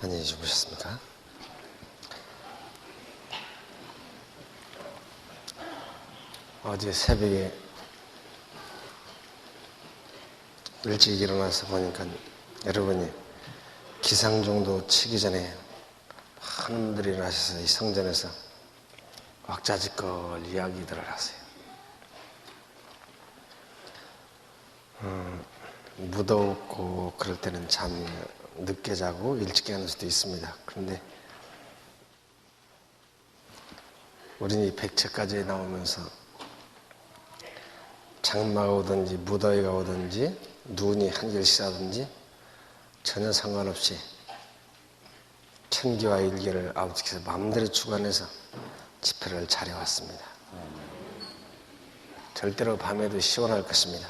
안녕히 주무셨습니까? 어제 새벽에 일찍 일어나서 보니까 여러분이 기상종도 치기 전에 많은 분들이 일어나셔서 이 성전에서 왁자지껄 이야기들을 하세요. 무덥고 그럴 때는 잠 늦게 자고 일찍 깨는 수도 있습니다. 그런데 우리는 이 백채까지 나오면서 장마가 오든지 무더위가 오든지 눈이 한결씩 하든지 전혀 상관없이 천기와 일기를 아버지께서 마음대로 주관해서 집회를 차려왔습니다. 절대로 밤에도 시원할 것입니다.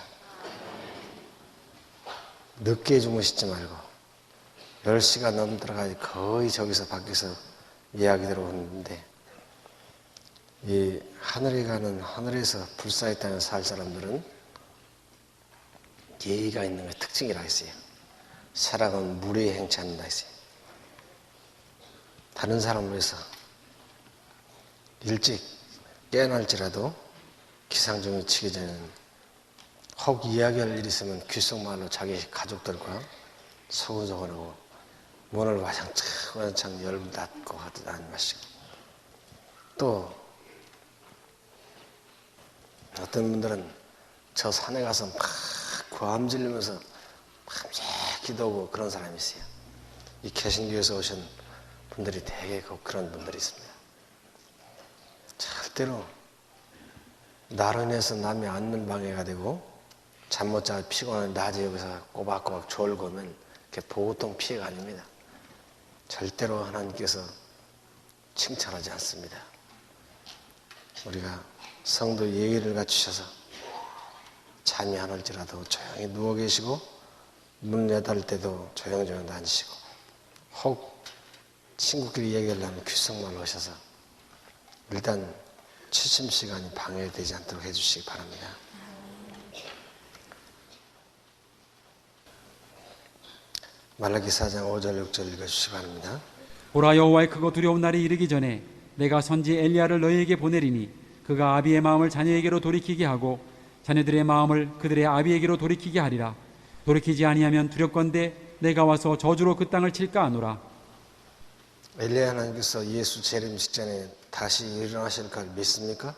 늦게 주무시지 말고 10시가 넘더라가 거의 저기서 밖에서 이야기 들어오는데 이 하늘에 가는 하늘에서 불사의 땅에 살 사람들은 예의가 있는 게 특징이라 했어요. 사랑은 무례히 행치 않는다 했어요. 다른 사람을 위해서 일찍 깨어날지라도 기상종이 치기 전에는 혹 이야기할 일이 있으면 귓속말로 자기 가족들과 소근소근하고 문을 와장창 열 닫고 하듯 안 마시고 또 어떤 분들은 저 산에 가서 막 고함 지르면서 밤새 기도하고 그런 사람이 있어요. 이 개신교에서 오신 분들이 되게 그런 분들이 있습니다. 절대로 나로 인해서 남이 앉는 방해가 되고 잠 못 자고 피곤한 낮에 여기서 꼬박꼬박 졸고 오면 그게 보통 피해가 아닙니다. 절대로 하나님께서 칭찬하지 않습니다. 우리가 성도 예의를 갖추셔서 잠이 안 올지라도 조용히 누워 계시고 문 여닫을 때도 조용히 앉으시고 혹 친구끼리 얘기하려면 귓속말로 오셔서 일단 취침 시간이 방해되지 않도록 해주시기 바랍니다. 말라기 4장 5절 6절 읽어주시기 바랍니다. 보라, 여호와의 크고 두려운 날이 이르기 전에 내가 선지 엘리야를 너희에게 보내리니 그가 아비의 마음을 자녀에게로 돌이키게 하고 자녀들의 마음을 그들의 아비에게로 돌이키게 하리라. 돌이키지 아니하면 두렵건대 내가 와서 저주로 그 땅을 칠까 하노라. 엘리야 하나님께서 예수 재림 직전에 다시 일어나실 걸 믿습니까?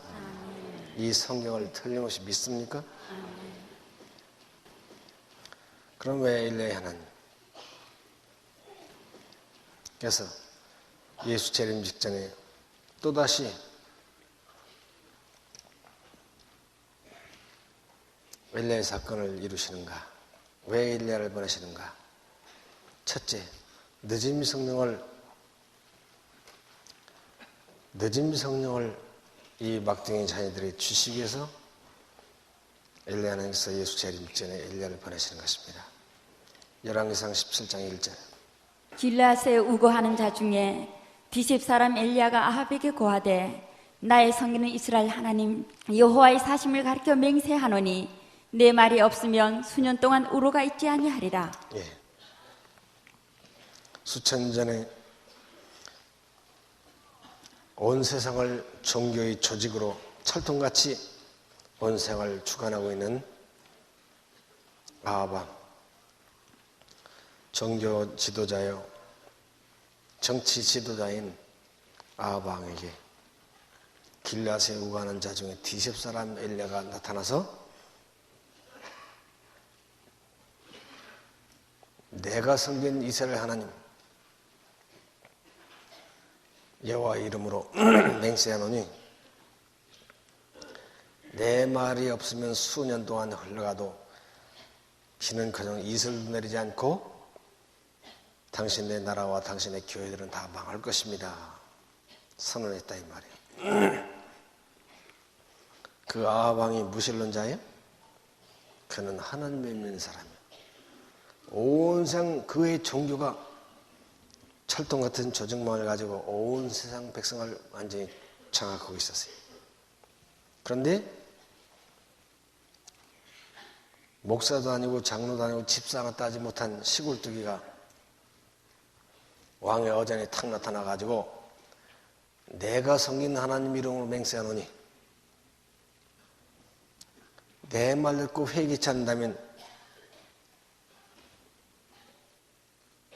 이 성경을 틀림없이 믿습니까? 그럼 왜 엘리야 하나님 그래서 예수 재림 직전에 또다시 엘리야의 사건을 이루시는가? 왜 엘리야를 보내시는가? 첫째, 늦은 성령을 이 막둥이 자녀들이 주시기 위해서 엘리야 하나님께서 예수 재림 직전에 엘리야를 보내시는 것입니다. 열왕기상 17장 1절. 길르앗에 우거하는 자 중에 디십 사람 엘리야가 아합에게 고하되 나의 성기는 이스라엘 하나님 여호와의 사심을 가리켜 맹세하노니 내 말이 없으면 수년 동안 우로가 있지 아니하리라. 예. 수천 년 전에 온 세상을 종교의 조직으로 철통같이 온 세상을 주관하고 있는 아합 왕, 종교 지도자요 정치 지도자인 아합 왕에게 길르앗에 우거하는 자 중에 디십 사람 엘리야가 나타나서 내가 섬긴 이스라엘 하나님 여호와의 이름으로 맹세하노니 내 말이 없으면 수년 동안 흘러가도 비는커녕 이슬도 내리지 않고 당신의 나라와 당신의 교회들은 다 망할 것입니다. 선언했다 이 말이에요. 그 아합 왕이 무신론자예요? 그는 하나님을 믿는 사람이에요. 온 세상 그의 종교가 철통 같은 조직망을 가지고 온 세상 백성을 완전히 장악하고 있었어요. 그런데 목사도 아니고 장로도 아니고 집사 하나 따지 못한 시골뜨기가 왕의 어전이 탁 나타나가지고 내가 섬긴 하나님 이름으로 맹세하노니 내 말 듣고 회개치 않는다면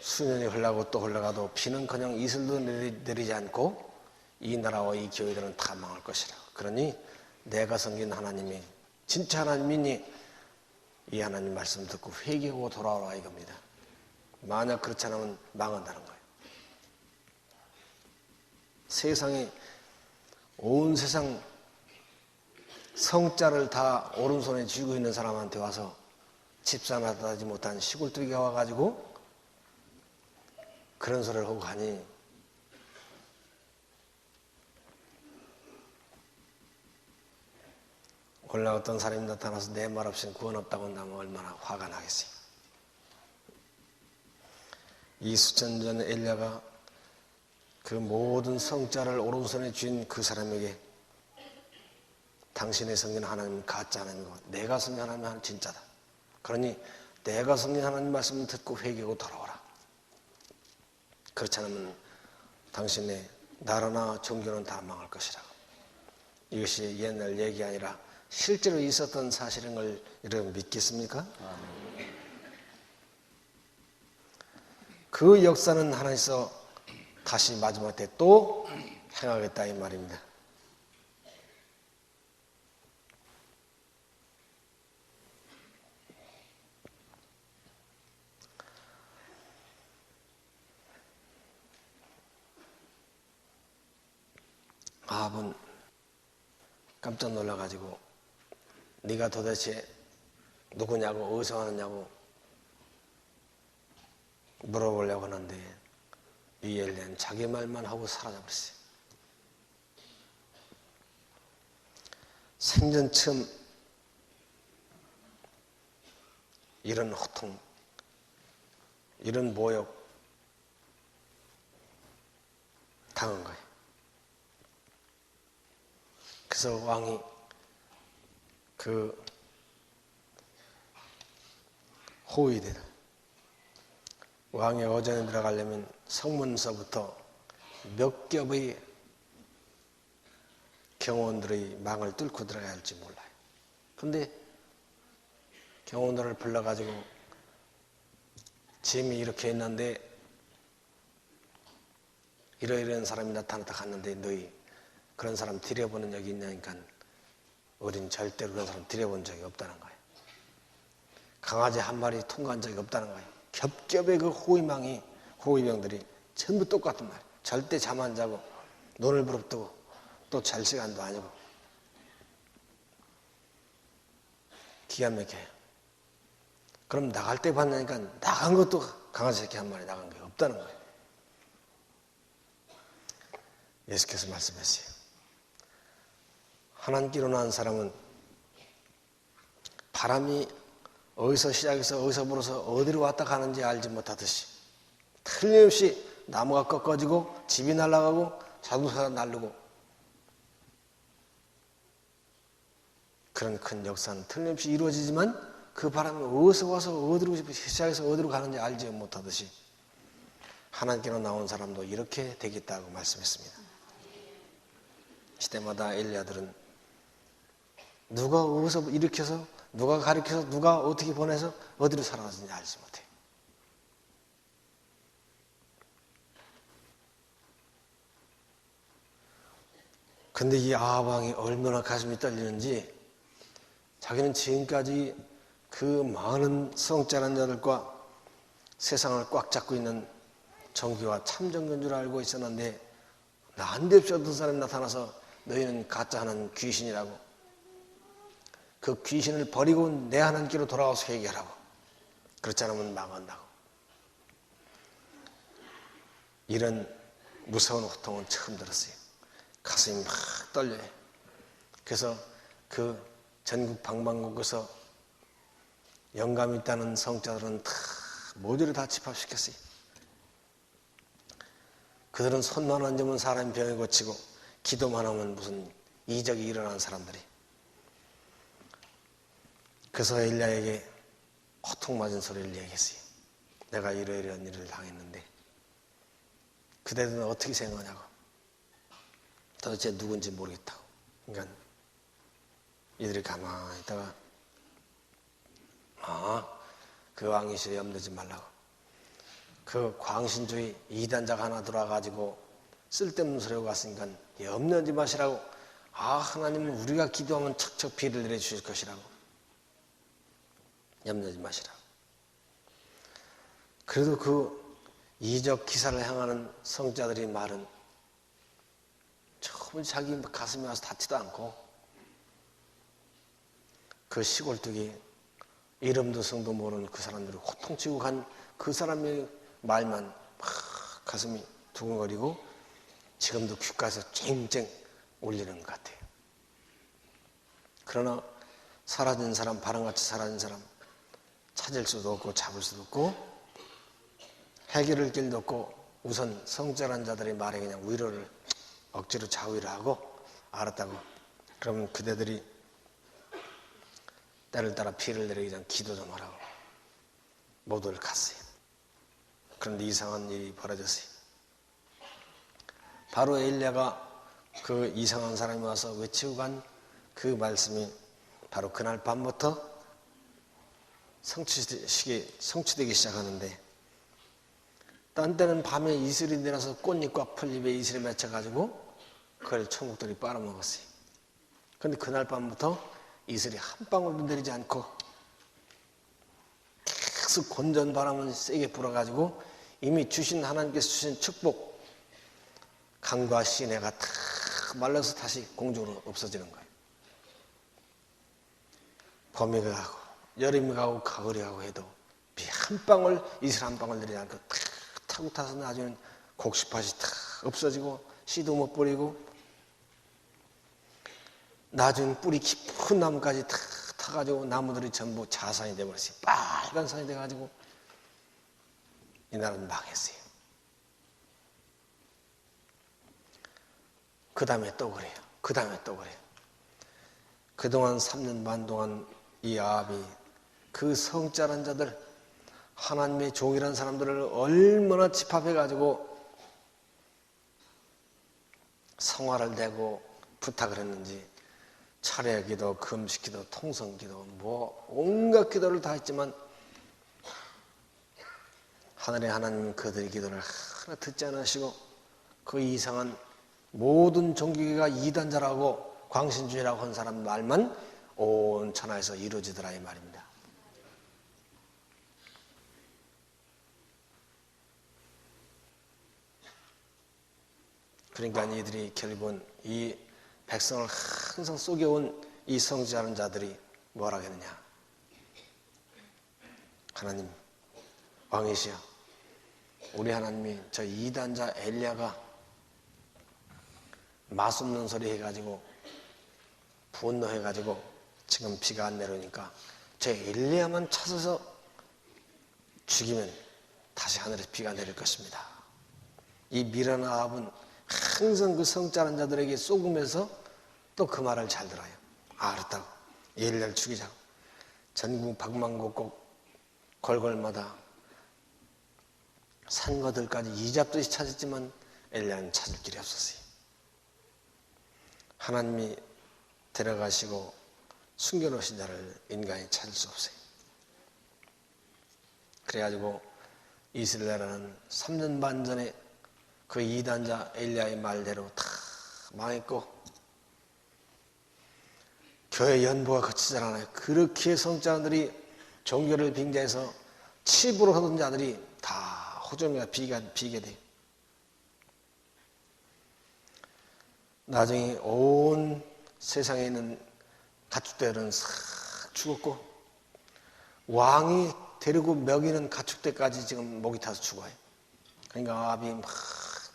수년이 흘러가고 또 흘러가도 비는커녕 이슬도 내리지 않고 이 나라와 이 교회들은 다 망할 것이라. 그러니 내가 섬긴 하나님이 진짜 하나님이니 이 하나님 말씀 듣고 회개하고 돌아오라 이겁니다. 만약 그렇지 않으면 망한다는 거예요. 세상에 온 세상 성자를 다 오른손에 쥐고 있는 사람한테 와서 집사나 하지 못한 시골뜨기가 와가지고 그런 소리를 하고 가니 오늘 어떤 사람이 나타나서 내 말 없이는 구원 없다고 한다면 얼마나 화가 나겠어요. 이 수천 년 엘리야가 그 모든 성자를 오른손에 쥔 그 사람에게 당신의 섬긴 하나님은 가짜 하나님이고 내가 섬긴 하나님은 진짜다. 그러니 내가 섬긴 하나님 말씀을 듣고 회개하고 돌아오라. 그렇지 않으면 당신의 나라나 종교는 다 망할 것이라고. 이것이 옛날 얘기 아니라 실제로 있었던 사실인 걸 여러분 믿겠습니까? 그 역사는 하나님께서 다시 마지막 때 또 행하겠다 이 말입니다. 아합은 깜짝 놀라가지고 네가 도대체 누구냐고 어디서 왔느냐고 물어보려고 하는데 이 엘리야는 자기 말만 하고 사라져버렸어요. 생전 처음 이런 호통, 이런 모욕 당한 거예요. 그래서 왕이 그 호위대를 왕의 어전에 들어가려면 성문서부터 몇 겹의 경호원들의 망을 뚫고 들어가야 할지 몰라요. 근데 경호원들을 불러가지고 짐이 이렇게 있는데 이러이러한 사람이 나타났다 갔는데 너희 그런 사람 들여보는 적이 있냐니까 우린 절대로 그런 사람 들여본 적이 없다는 거예요. 강아지 한 마리 통과한 적이 없다는 거예요. 겹겹의 그 호위병들이 전부 똑같은 말이에요. 절대 잠 안 자고 눈을 부릅뜨고 또 잘 시간도 아니고 기가 막혀요. 그럼 나갈 때 봤냐니까 나간 것도 강아지 새끼 한 마리 나간 게 없다는 거예요. 예수께서 말씀했어요. 하나님께로 난 사람은 바람이 어디서 시작해서 어디서 불어서 어디로 왔다 가는지 알지 못하듯이 틀림없이 나무가 꺾어지고 집이 날아가고 자동차가 날르고 그런 큰 역사는 틀림없이 이루어지지만 그 바람이 어디서 와서 어디로 시작해서 어디로 가는지 알지 못하듯이 하나님께로 나온 사람도 이렇게 되겠다고 말씀했습니다. 시대마다 엘리야들은 누가 어디서 일으켜서 누가 가르쳐서 누가 어떻게 보내서 어디로 사라졌는지 알지 못해. 근데 이 아합 왕이 얼마나 가슴이 떨리는지 자기는 지금까지 그 많은 성자란 자들과 세상을 꽉 잡고 있는 정교와 참정교인 줄 알고 있었는데 난데없이 어떤 사람이 나타나서 너희는 가짜 하나님 귀신이라고 그 귀신을 버리고 내 하나님께로 돌아와서 회개하라고. 그렇지 않으면 망한다고. 이런 무서운 호통은 처음 들었어요. 가슴이 막 떨려요. 그래서 그 전국 방방곡곡에서 영감 있다는 성자들은 다 모조리 다 집합시켰어요. 그들은 손만 얹으면 사람이 병이 고치고 기도만 하면 무슨 이적이 일어나는 사람들이. 그래서 엘리야에게 호통맞은 소리를 얘기했어요. 내가 이러이러한 일을 당했는데 그대들은 어떻게 생각하냐고. 도대체 누군지 모르겠다고. 그러니까 이들이 가만히 있다가 그 왕이시여 염려지 말라고. 그 광신주의 이단자가 하나 들어와가지고 쓸데없는 소리하고 갔으니까 염려하지 마시라고. 하나님은 우리가 기도하면 척척 비를 내려주실 것이라고. 염려하지 마시라고. 그래도 그 이적 기사를 향하는 성자들의 말은 처음 자기 가슴에 와서 닿지도 않고, 그 시골뜨기 이름도 성도 모르는 그 사람들이 호통치고 간 그 사람의 말만 막 가슴이 두근거리고 지금도 귓가에서 쨍쨍 울리는 것 같아요. 그러나 사라진 사람, 바람같이 사라진 사람 찾을 수도 없고 잡을 수도 없고 해결할 길도 없고, 우선 성절한 자들의 말에 그냥 위로를 억지로 자위를 하고 알았다고. 그러면 그대들이 때를 따라 피를 내리기 전 기도 좀 하라고 모두를 갔어요. 그런데 이상한 일이 벌어졌어요. 바로 엘리야가 그 이상한 사람이 와서 외치고 간 그 말씀이 바로 그날 밤부터 성취되기 시작하는데, 딴 때는 밤에 이슬이 내려서 꽃잎과 풀잎에 이슬이 맺혀가지고 그걸 천국들이 빨아먹었어요. 그런데 그날 밤부터 이슬이 한 방울도 내리지 않고 계속 건전 바람은 세게 불어가지고 이미 주신 하나님께서 주신 축복, 강과 시내가 다 말라서 다시 공중으로 없어지는 거예요. 봄이 가고 여름이 가고 가을이 가고 해도 비 한 방울, 이슬 한 방울 내리지 않고 탁 타고 타서 나중에는 곡식밭이 탁 없어지고 씨도 못 뿌리고, 나중에 뿌리 깊은 나무까지 탁 타가지고 나무들이 전부 자산이 되어버렸어요. 빨간 산이 돼가지고 이 나라는 망했어요. 그 다음에 또 그래요. 그 다음에 또 그래요. 그동안 3년 반 동안 이 아합이 그 성자란 자들, 하나님의 종이라는 사람들을 얼마나 집합해가지고 성화를 내고 부탁을 했는지, 차례기도, 금식기도, 통성기도, 온갖 기도를 다 했지만 하늘의 하나님은 그들의 기도를 하나 듣지 않으시고 그 이상한 모든 종교계가 이단자라고 광신주의라고 한 사람 말만 온 천하에서 이루어지더라 이 말입니다. 그러니까 이들이 결국은 이 백성을 항상 속여온 이 성지하는 자들이 뭐라 하겠느냐. 하나님 왕이시여, 우리 하나님이 저 이단자 엘리야가 맛없는 소리 해가지고 분노해가지고 지금 비가 안 내려오니까 저 엘리야만 찾아서 죽이면 다시 하늘에서 비가 내릴 것입니다. 이 미련한 아합은 항상 그 성자란 자들에게 쏘으면서 또 그 말을 잘 들어요. 알았다고. 엘리야를 죽이자고. 전국 박만곳곳 골골마다 산거들까지 이잡듯이 찾았지만 엘리야는 찾을 길이 없었어요. 하나님이 데려가시고 숨겨놓으신 자를 인간이 찾을 수 없어요. 그래가지고 이스라엘은 3년 반 전에 그 이단자 엘리야의 말대로 다 망했고, 교회 연보가 거치지 않아요. 그렇게 성자들이 종교를 빙자해서 칩으로 하던 자들이 다 호정이가 비게 돼요. 나중에 온 세상에 있는 가축대들은 싹 죽었고, 왕이 데리고 먹이는 가축대까지 지금 목이 타서 죽어요. 그러니까 아합이 막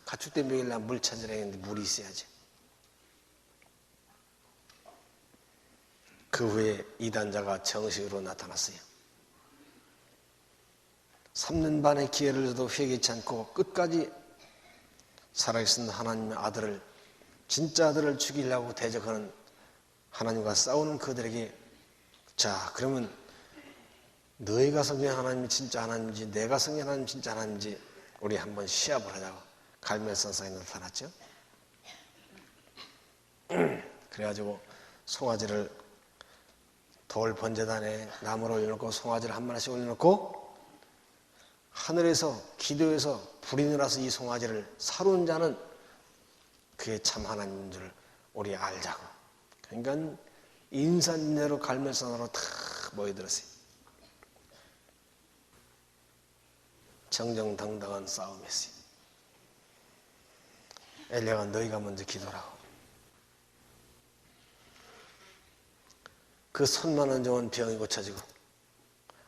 가축대 먹이려면 물 찾으라 했는데 물이 있어야지. 그 후에 이단자가 정식으로 나타났어요. 3년 반의 기회를 줘도 회개치 않고 끝까지 살아계신 하나님의 아들을, 진짜 아들을 죽이려고 대적하는 하나님과 싸우는 그들에게, 자 그러면 너희가 섬기는 하나님이 진짜 하나님인지 내가 섬기는 하나님이 진짜 하나님인지 우리 한번 시합을 하자고. 갈멜산상에 나타났죠. 그래가지고 송아지를 돌 번제단에 나무를 올려놓고 송아지를 한 마리씩 올려놓고 하늘에서 기도해서 불이 내려서 이 송아지를 사로운 자는 그게 참 하나님인 줄 우리 알자고. 그러니까 인산인해로 갈멜산으로 다 모여들었어요. 정정당당한 싸움이었어요. 엘리야가 너희가 먼저 기도라고. 그 손만한 종은 병이 고쳐지고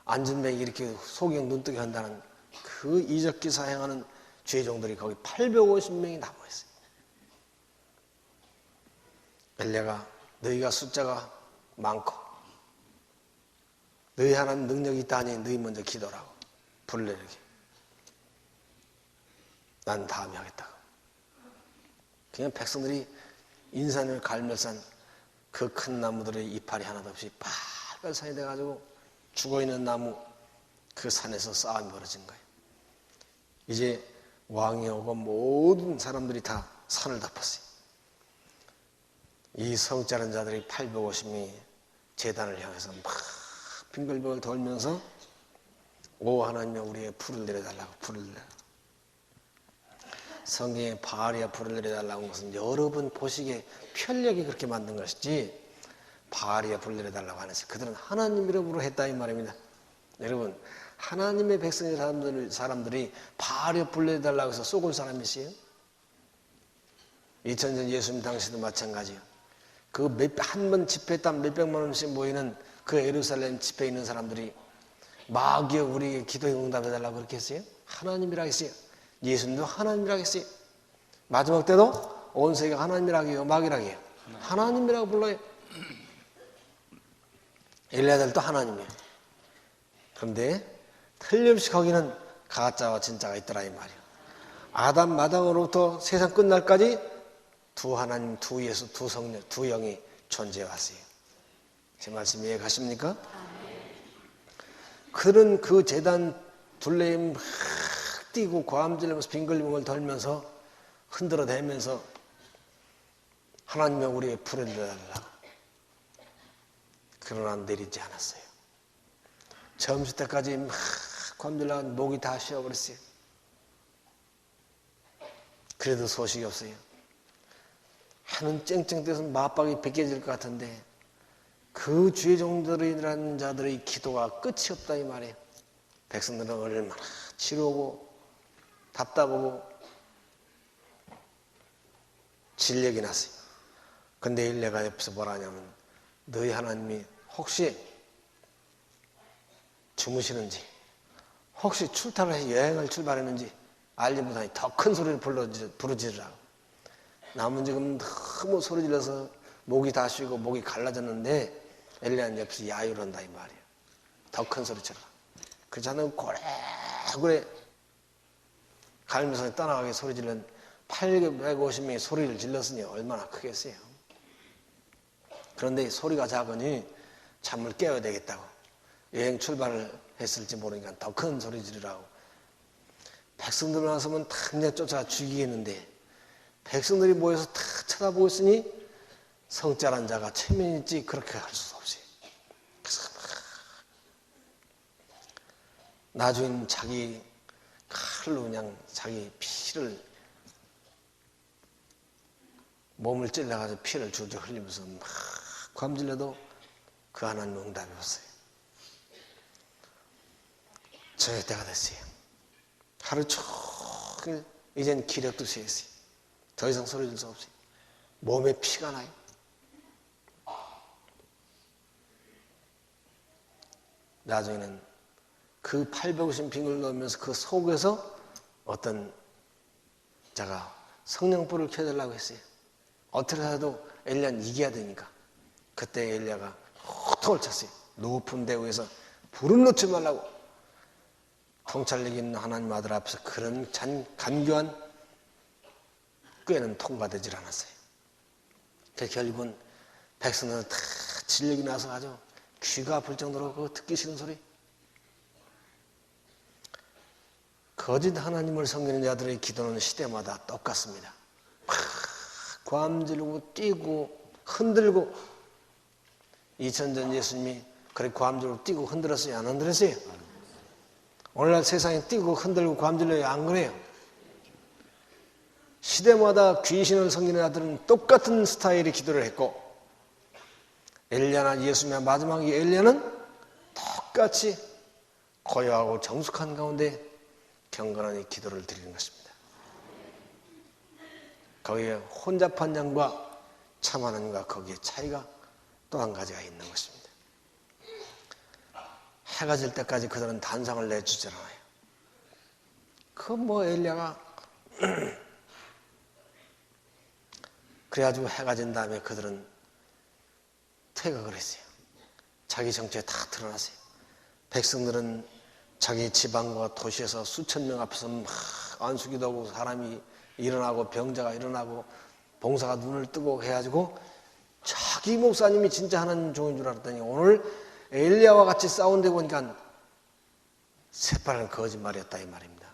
앉은 뱅이 이렇게 속이 눈뜨게 한다는 그 이적기사 행하는 죄종들이 거기 850명이 남아있어요. 엘리야가 너희가 숫자가 많고 너희 하나님 능력이 있다니 너희 먼저 기도라고. 불을 내리게. 난 다음에 하겠다고. 그냥 백성들이 인산을 갈멜산 그 큰 나무들의 이파리 하나도 없이 빨빨산이 돼가지고 죽어있는 나무 그 산에서 싸움이 벌어진 거예요. 이제 왕이 오고 모든 사람들이 다 산을 덮었어요. 이 성자른 자들이 850명이 제단을 향해서 막 빙글빙글 돌면서 오 하나님이 우리의 불을 내려달라고. 불을 내려달라고. 성경에 바알이야 불을 내려달라고 한 것은 여러분 보시기에 편력이 그렇게 만든 것이지 바알이야 불을 내려달라고 하는 것이 그들은 하나님 이름으로 했다 이 말입니다. 여러분 하나님의 백성의 사람들이 바알이야 불을 내려달라고 해서 쏘골 사람이시에요? 2000년 예수님 당시도 마찬가지요. 그 한 번 집회당 몇백만 원씩 모이는 그 예루살렘 집회에 있는 사람들이 마귀여 우리에게 기도에 응답해달라고 그렇게 했어요? 하나님이라 했어요. 예수님도 하나님이라고 했어요. 마지막 때도 온 세계가 하나님이라고 해요? 마귀라고 해요? 하나님이라고 불러요. 엘리야들도 하나님이에요. 그런데 틀림없이 거기는 가짜와 진짜가 있더라 이 말이에요. 아담 마당으로부터 세상 끝날까지 두 하나님, 두 예수, 두 성령, 두 영이 존재해 왔어요. 제 말씀 이해 가십니까? 그들은 그 제단 둘레에 막 뛰고 고함질면서 빙글빙글 돌면서 흔들어대면서 하나님의 우리의 불을 내달라고. 그러나 내리지 않았어요. 점심 때까지 막 고함질나가 목이 다 쉬어버렸어요. 그래도 소식이 없어요. 해는 쨍쨍 떠서 맞박이 벗겨질 것 같은데 그 주의 종들이라는 자들의 기도가 끝이 없다 이 말이에요. 백성들은 얼마나 지루하고 답답하고 진력이 났어요. 근데 엘리야가 옆에서 뭐라 하냐면 너희 하나님이 혹시 주무시는지 혹시 출타를 해서 여행을 출발했는지 알지 못하니 더 큰 소리를 부르짖으라고. 남은 지금 너무 소리 질러서 목이 다 쉬고 목이 갈라졌는데 엘리야는 옆에서 야유를 한다 이 말이에요. 더 큰 소리 쳐라. 그렇지 않으면 고래고래 갈멜산에 떠나가게 소리 질른 850명이 소리를 질렀으니 얼마나 크겠어요. 그런데 소리가 작으니 잠을 깨워야 되겠다고. 여행 출발을 했을지 모르니까 더 큰 소리 지르라고. 백성들 나서면 다 그냥 쫓아가 죽이겠는데 백성들이 모여서 다 쳐다보고 있으니 성자란 자가 체면이 있지 그렇게 할 수 없이. 그래서 나중엔 자기 칼로 그냥 자기 피를 몸을 찔러가지고 피를 줄줄 흘리면서 막 감질러도 그 하나님 응답이 없어요. 저녁 때가 됐어요. 하루 종일 이젠 기력도 쇠했어요. 더 이상 소리 질 수 없어요. 몸에 피가 나요. 나중에는 그 850 빙을 넣으면서 그 속에서 어떤 자가 성령불을 켜달라고 했어요. 어떻게 해도 엘리야는 이겨야 되니까. 그때 엘리야가 호통을 쳤어요. 높은 데 위에서 불을 넣지 말라고. 통찰력 있는 하나님 아들 앞에서 그런 간교한 꾀는 통과되질 않았어요. 그래서 결국은 백성들은 다 진력이 나서 아주 귀가 아플 정도로 그 듣기 싫은 소리. 거짓 하나님을 섬기는 자들의 기도는 시대마다 똑같습니다. 막 괌지르고 뛰고 흔들고, 2000년 예수님이 그렇게 괌지르고 뛰고 흔들었어요? 안 흔들었어요? 오늘날 세상에 뛰고 흔들고 괌질러요? 안 그래요? 시대마다 귀신을 섬기는 자들은 똑같은 스타일의 기도를 했고, 엘리야나 예수님의 마지막 엘리야는 똑같이 고요하고 정숙한 가운데 경건한 기도를 드리는 것입니다. 거기에 혼잡한 양과 참한 양과 거기에 차이가 또 한 가지가 있는 것입니다. 해가 질 때까지 그들은 단상을 내주질 않아요. 엘리야가 그래가지고 해가 진 다음에 그들은 퇴각을 했어요. 자기 정체에 다 드러났어요. 백성들은 자기 지방과 도시에서 수천 명 앞에서 막 안수기도 하고 사람이 일어나고 병자가 일어나고 봉사가 눈을 뜨고 해가지고 자기 목사님이 진짜 하나님 종인 줄 알았더니 오늘 엘리야와 같이 싸운데 보니까 새빨간 거짓말이었다 이 말입니다.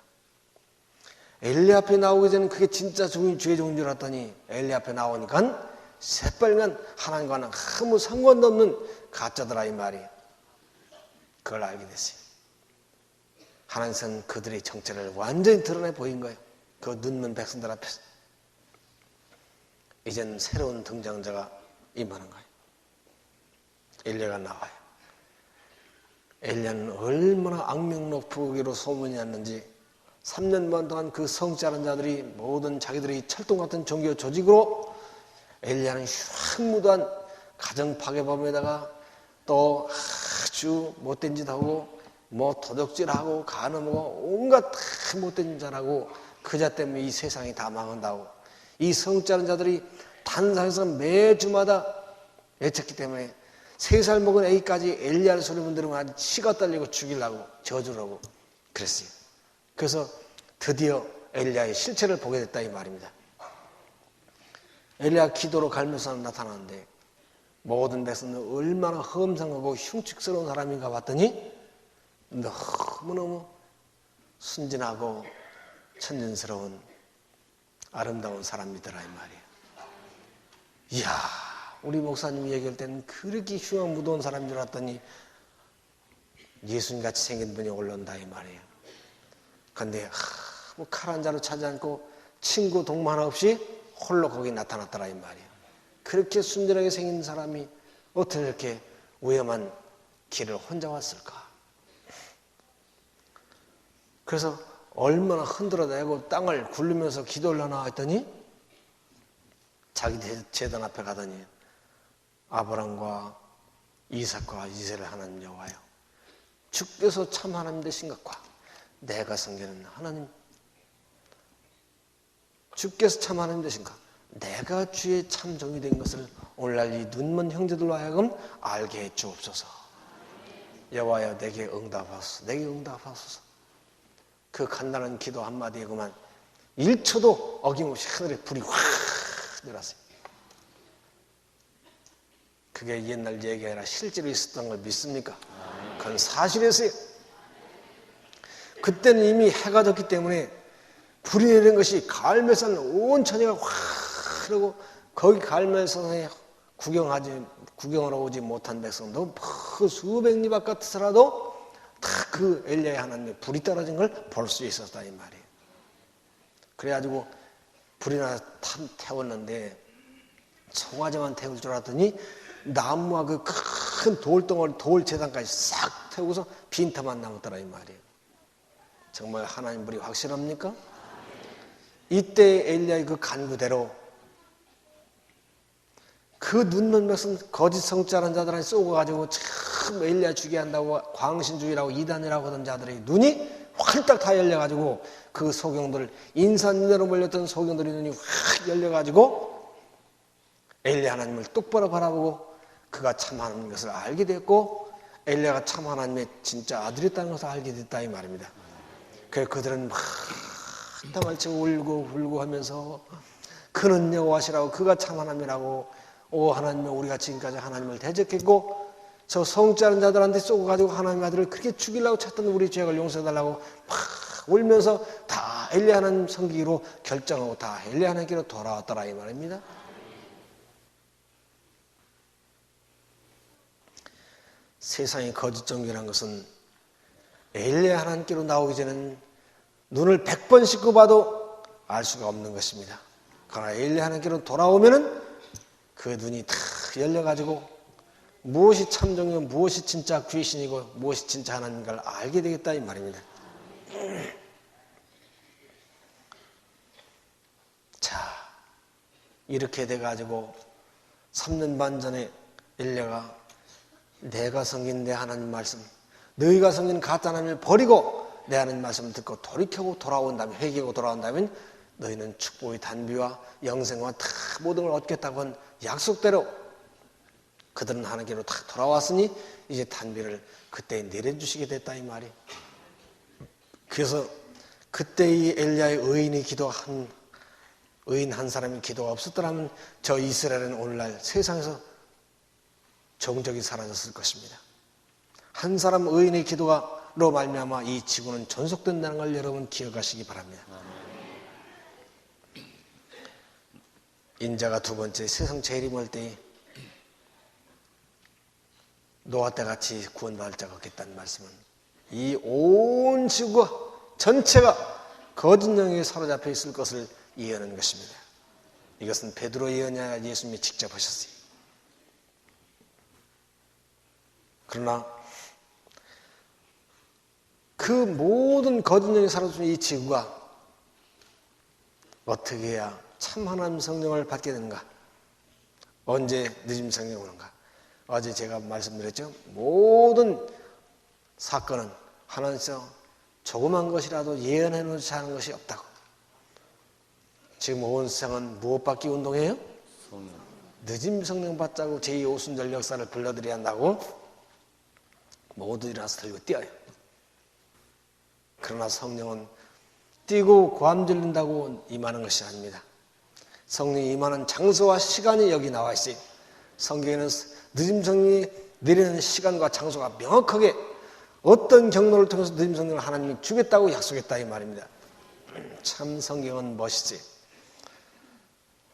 엘리야 앞에 나오기 전에 그게 진짜 주의 종인 줄 알았더니 엘리야 앞에 나오니까 새빨간 하나님과는 아무 상관도 없는 가짜더라 이 말이에요. 그걸 알게 됐어요. 하나님은 그들의 정체를 완전히 드러내 보인 거예요. 그 눈먼 백성들 앞에서. 이젠 새로운 등장자가 임하는 거예요. 엘리야가 나와요. 엘리야는 얼마나 악명 높으기로 소문이 났는지 3년 반 동안 그 성취하는 자들이 모든 자기들이 철동 같은 종교 조직으로 엘리야는 흉무도한 가정 파괴범에다가 또 아주 못된 짓 하고 도적질하고 간음하고 온갖 다 못된 짓하고 그자 때문에 이 세상이 다 망한다고 이 성취하는 자들이 단상에서 매주마다 외쳤기 때문에 3살 먹은 애기까지 엘리야의 소리만 들으면 아주 치가 떨리고 죽이려고 저주를 하고 그랬어요. 그래서 드디어 엘리야의 실체를 보게 됐다 이 말입니다. 엘리야 기도로 갈면서 나타나는데 모든 백성들 얼마나 험상하고 흉측스러운 사람인가 봤더니 너무너무 순진하고 천진스러운 아름다운 사람이더라 이 말이에요. 이야, 우리 목사님이 얘기할 때는 그렇게 흉한 무더운 사람인 줄 알았더니 예수님같이 생긴 분이 올라온다 이 말이에요. 그런데 칼 한 자루 차지 않고 친구 동무 하나 없이 홀로 거기 나타났더라 이 말이에요. 그렇게 순진하게 생긴 사람이 어떻게 이렇게 위험한 길을 혼자 왔을까? 그래서 얼마나 흔들어대고 땅을 굴리면서 기도를 하나 했더니 자기 제단 앞에 가더니 아브람과 이삭과 이스라엘 하나님 여호와여, 주께서 참 하나님 되신 것과 내가 섬기는 하나님, 주께서 참 하나님 되신 것, 내가 주의 참 종이 된 것을 오늘날 이 눈먼 형제들로 하여금 알게 해 주옵소서. 여호와여, 내게 응답하소서. 내게 응답하소서. 그 간단한 기도 한마디에 그만 1초도 어김없이 하늘에 불이 확 내렸어요. 그게 옛날 얘기가 아니라 실제로 있었던 걸 믿습니까? 그건 사실이었어요. 그때는 이미 해가 졌기 때문에 불이 내린 것이 갈멜산 온 천지가 확 흐르고 거기 갈멜산에 구경하러 오지 못한 백성도 수백 리 바깥에서라도 다 그 엘리야의 하나님의 불이 떨어진 걸 볼 수 있었다 이 말이에요. 그래가지고 불이나 태웠는데 송아지만 태울 줄 알았더니 나무와 그 큰 돌덩어리 돌 재단까지 싹 태우고서 빈터만 남았더라 이 말이에요. 정말 하나님 불이 확실합니까? 이때 엘리야의 그 간구대로 그 눈먼 백성 거짓 성취하는 자들한테 쏘고가지고 참 엘리야 죽게 한다고 광신주의라고 이단이라고 하던 자들의 눈이 활딱 다 열려가지고 그 소경들 인산인해로 몰렸던 소경들의 눈이 확 열려가지고 엘리야 하나님을 똑바로 바라보고 그가 참 하나님인 것을 알게 됐고 엘리야가 참 하나님의 진짜 아들이었다는 것을 알게 됐다 이 말입니다. 그래서 그들은 막 땅을 치고 울고 하면서 그는 여호와시라고 그가 참 하나님이라고 오 하나님은 우리가 지금까지 하나님을 대적했고 저 성취하는 자들한테 쏘고 가지고 하나님의 아들을 그렇게 죽이려고 찾던 우리 죄악을 용서해달라고 막 울면서 다 엘리야 하나님 섬기기로 결정하고 다 엘리야 하나님께로 돌아왔더라 이 말입니다. 세상의 거짓 종교라는 것은 엘리야 하나님께로 나오기 전에는 눈을 100번 씻고 봐도 알 수가 없는 것입니다. 그러나 엘리야 하나님께로 돌아오면은 그 눈이 다 열려가지고 무엇이 참종이고 무엇이 진짜 귀신이고 무엇이 진짜 하나님인가를 알게 되겠다 이 말입니다. 자, 이렇게 돼가지고 3년 반 전에 엘리야가 내가 섬긴 내 하나님 말씀, 너희가 섬긴 가짜 하나님을 버리고 내 하나님 말씀을 듣고 돌이켜고 돌아온다면, 회개하고 돌아온다면 너희는 축복의 단비와 영생과 다 모든 걸 얻겠다고 한 약속대로 그들은 하나님께로 다 돌아왔으니 이제 단비를 그때 내려주시게 됐다 이 말이. 그래서 그때 이 엘리야의 의인 한 사람의 기도가 없었더라면 저 이스라엘은 오늘날 세상에서 정적이 사라졌을 것입니다. 한 사람 의인의 기도로 말미암아 이 지구는 존속된다는 걸 여러분 기억하시기 바랍니다. 인자가 두 번째 세상 재림을 올 때에 노아 때 같이 구원받을 자가 없겠다는 말씀은 이 온 지구가 전체가 거짓 영에 사로잡혀 있을 것을 예언하는 것입니다. 이것은 베드로 예언이 아니라 예수님이 직접 하셨어요. 그러나 그 모든 거짓 영에 사로잡힌 이 지구가 어떻게 해야 참 하나님 성령을 받게 되는가? 언제 늦은 성령이 오는가? 어제 제가 말씀드렸죠. 모든 사건은 하나님께서 조그만 것이라도 예언해 놓지 않은 것이 없다고. 지금 온 세상은 무엇 받기 운동해요? 늦은 성령 받자고 제2오순절 역사를 불러들여야 한다고 모두 일어나서 들고 뛰어요. 그러나 성령은 뛰고 고함질린다고 임하는 것이 아닙니다. 성령이 임하는 장소와 시간이 여기 나와 있어요. 성경에는 늦은 성령이 내리는 시간과 장소가 명확하게 어떤 경로를 통해서 늦은 성령을 하나님이 주겠다고 약속했다 이 말입니다. 참 성경은 멋있어요.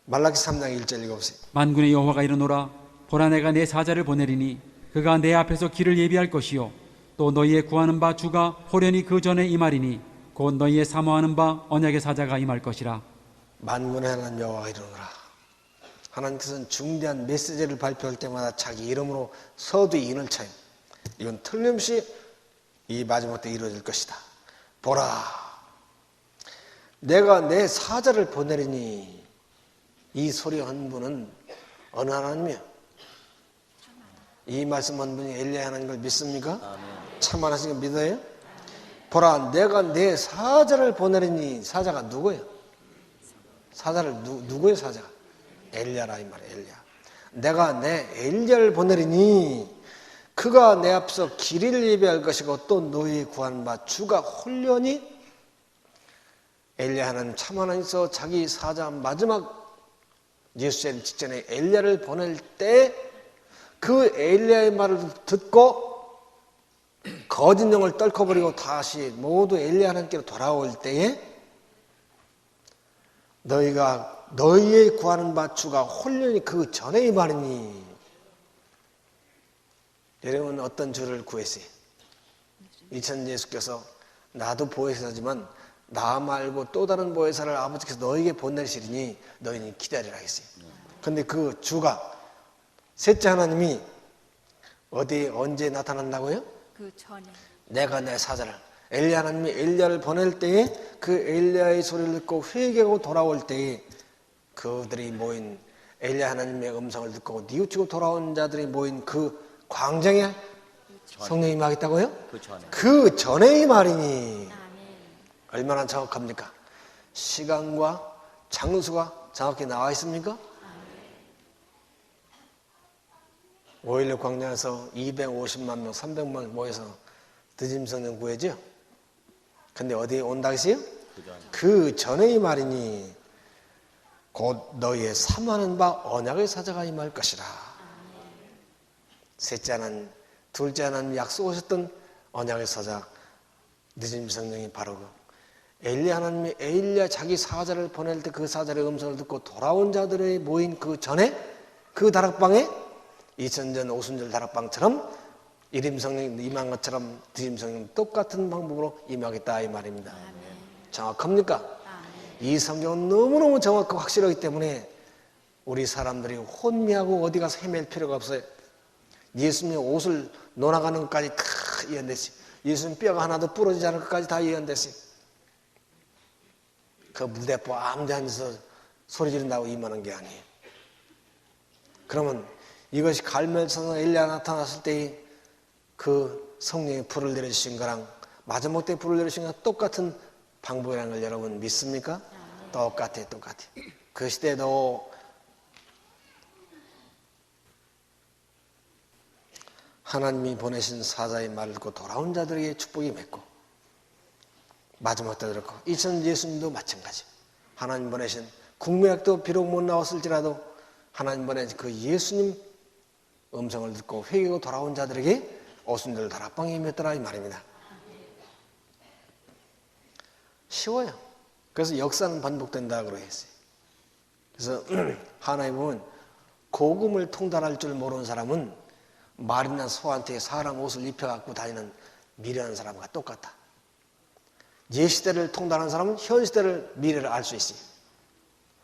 말라기 3장 1절 읽어보세요. 만군의 여호와가 이르노라 보라 내가 내 사자를 보내리니 그가 내 앞에서 길을 예비할 것이요 또 너희의 구하는 바 주가 호련히 그 전에 임하리니 곧 너희의 사모하는 바 언약의 사자가 임할 것이라. 만군의 하나님 여호와가 이르노라. 하나님께서는 중대한 메시지를 발표할 때마다 자기 이름으로 서두에 인을 쳐요. 이건 틀림없이 이 마지막 때 이루어질 것이다. 보라 내가 내 사자를 보내리니 이 소리 한 분은 어느 하나님이요? 이 말씀 한 분이 엘리야 하나님 걸 믿습니까? 참 하나님 걸 믿어요? 보라 내가 내 사자를 보내리니 사자가 누구예요? 사자를 누구예요 사자가? 엘리야라 이 말이에요. 엘리야. 내가 내 엘리야를 보내리니 그가 내 앞서 길을 예비할 것이고 또 너희 구한 바 주가 홀련히 엘리야 하나님 참 하나님께서 자기 사자 마지막 예수님 직전에 엘리야를 보낼 때 그 엘리야의 말을 듣고 거짓 영을 떨커버리고 다시 모두 엘리야 하나님께로 돌아올 때에 너희가 너희의 구하는 바 주가 홀련히 그 전에 말이니. 여러분 어떤 주를 구했어요? 이천 예수께서 나도 보혜사지만 나 말고 또 다른 보혜사를 아버지께서 너희에게 보내시리니 너희는 기다리라 했어요. 그런데 그 주가 셋째 하나님이 어디에 언제 나타난다고요? 그 전에 내가 내 사자를 엘리야 하나님이 엘리야를 보낼 때에 그 엘리야의 소리를 듣고 회개하고 돌아올 때에 그들이 모인 엘리야 하나님의 음성을 듣고 뉘우치고 돌아온 자들이 모인 그 광장에 성령이 임하겠다고요? 그 전에 이 말이니. 얼마나 정확합니까? 시간과 장소가 정확히 나와 있습니까? 5.16 광장에서 250만 명, 300만 모여서 늦은 성령 구해죠? 근데 어디에 온다 했어요? 그 전에 이 말이니 곧 너희의 사모하는 바 언약의 사자가 임할 것이라. 셋째 하나님, 둘째 하나님 약속하셨던 언약의 사자 늦은 성령이 바로 엘리야 하나님이 엘리야 자기 사자를 보낼 때 그 사자의 음성을 듣고 돌아온 자들의 모인 그 전에 그 다락방에 이천전 오순절 다락방처럼 일임성령 임한 것처럼 드림성령 똑같은 방법으로 임하겠다 이 말입니다. 정확합니까? 이 성경은 너무너무 정확하고 확실하기 때문에 우리 사람들이 혼미하고 어디 가서 헤맬 필요가 없어요. 예수님의 옷을 논아가는 것까지 다 예언됐어요. 예수님 뼈가 하나도 부러지지 않을 것까지 다 예언됐어요. 그 무대포 아무데 앉아서 소리 지른다고 임하는 게 아니에요. 그러면 이것이 갈멜산에 엘리야 나타났을 때의 그 성령의 불을 내려주신 거랑 마지막 때 불을 내려주신 거랑 똑같은 방법이라는 걸 여러분 믿습니까? 똑같아요. 그 시대에도 하나님이 보내신 사자의 말을 듣고 돌아온 자들에게 축복이 맺고 마지막 때 그렇고 이천 예수님도 마찬가지. 하나님 보내신 국민학도 비록 못 나왔을지라도 하나님 보내신 그 예수님 음성을 듣고 회개하고 돌아온 자들에게 오순절 다락방에 임했더라 이 말입니다. 쉬워요. 그래서 역사는 반복된다고 했어요. 그래서 하나님 보면 고금을 통달할 줄 모르는 사람은 말이나 소한테 사람 옷을 입혀갖고 다니는 미련한 사람과 똑같다. 옛시대를 통달하는 사람은 현시대를 미래를 알 수 있어요.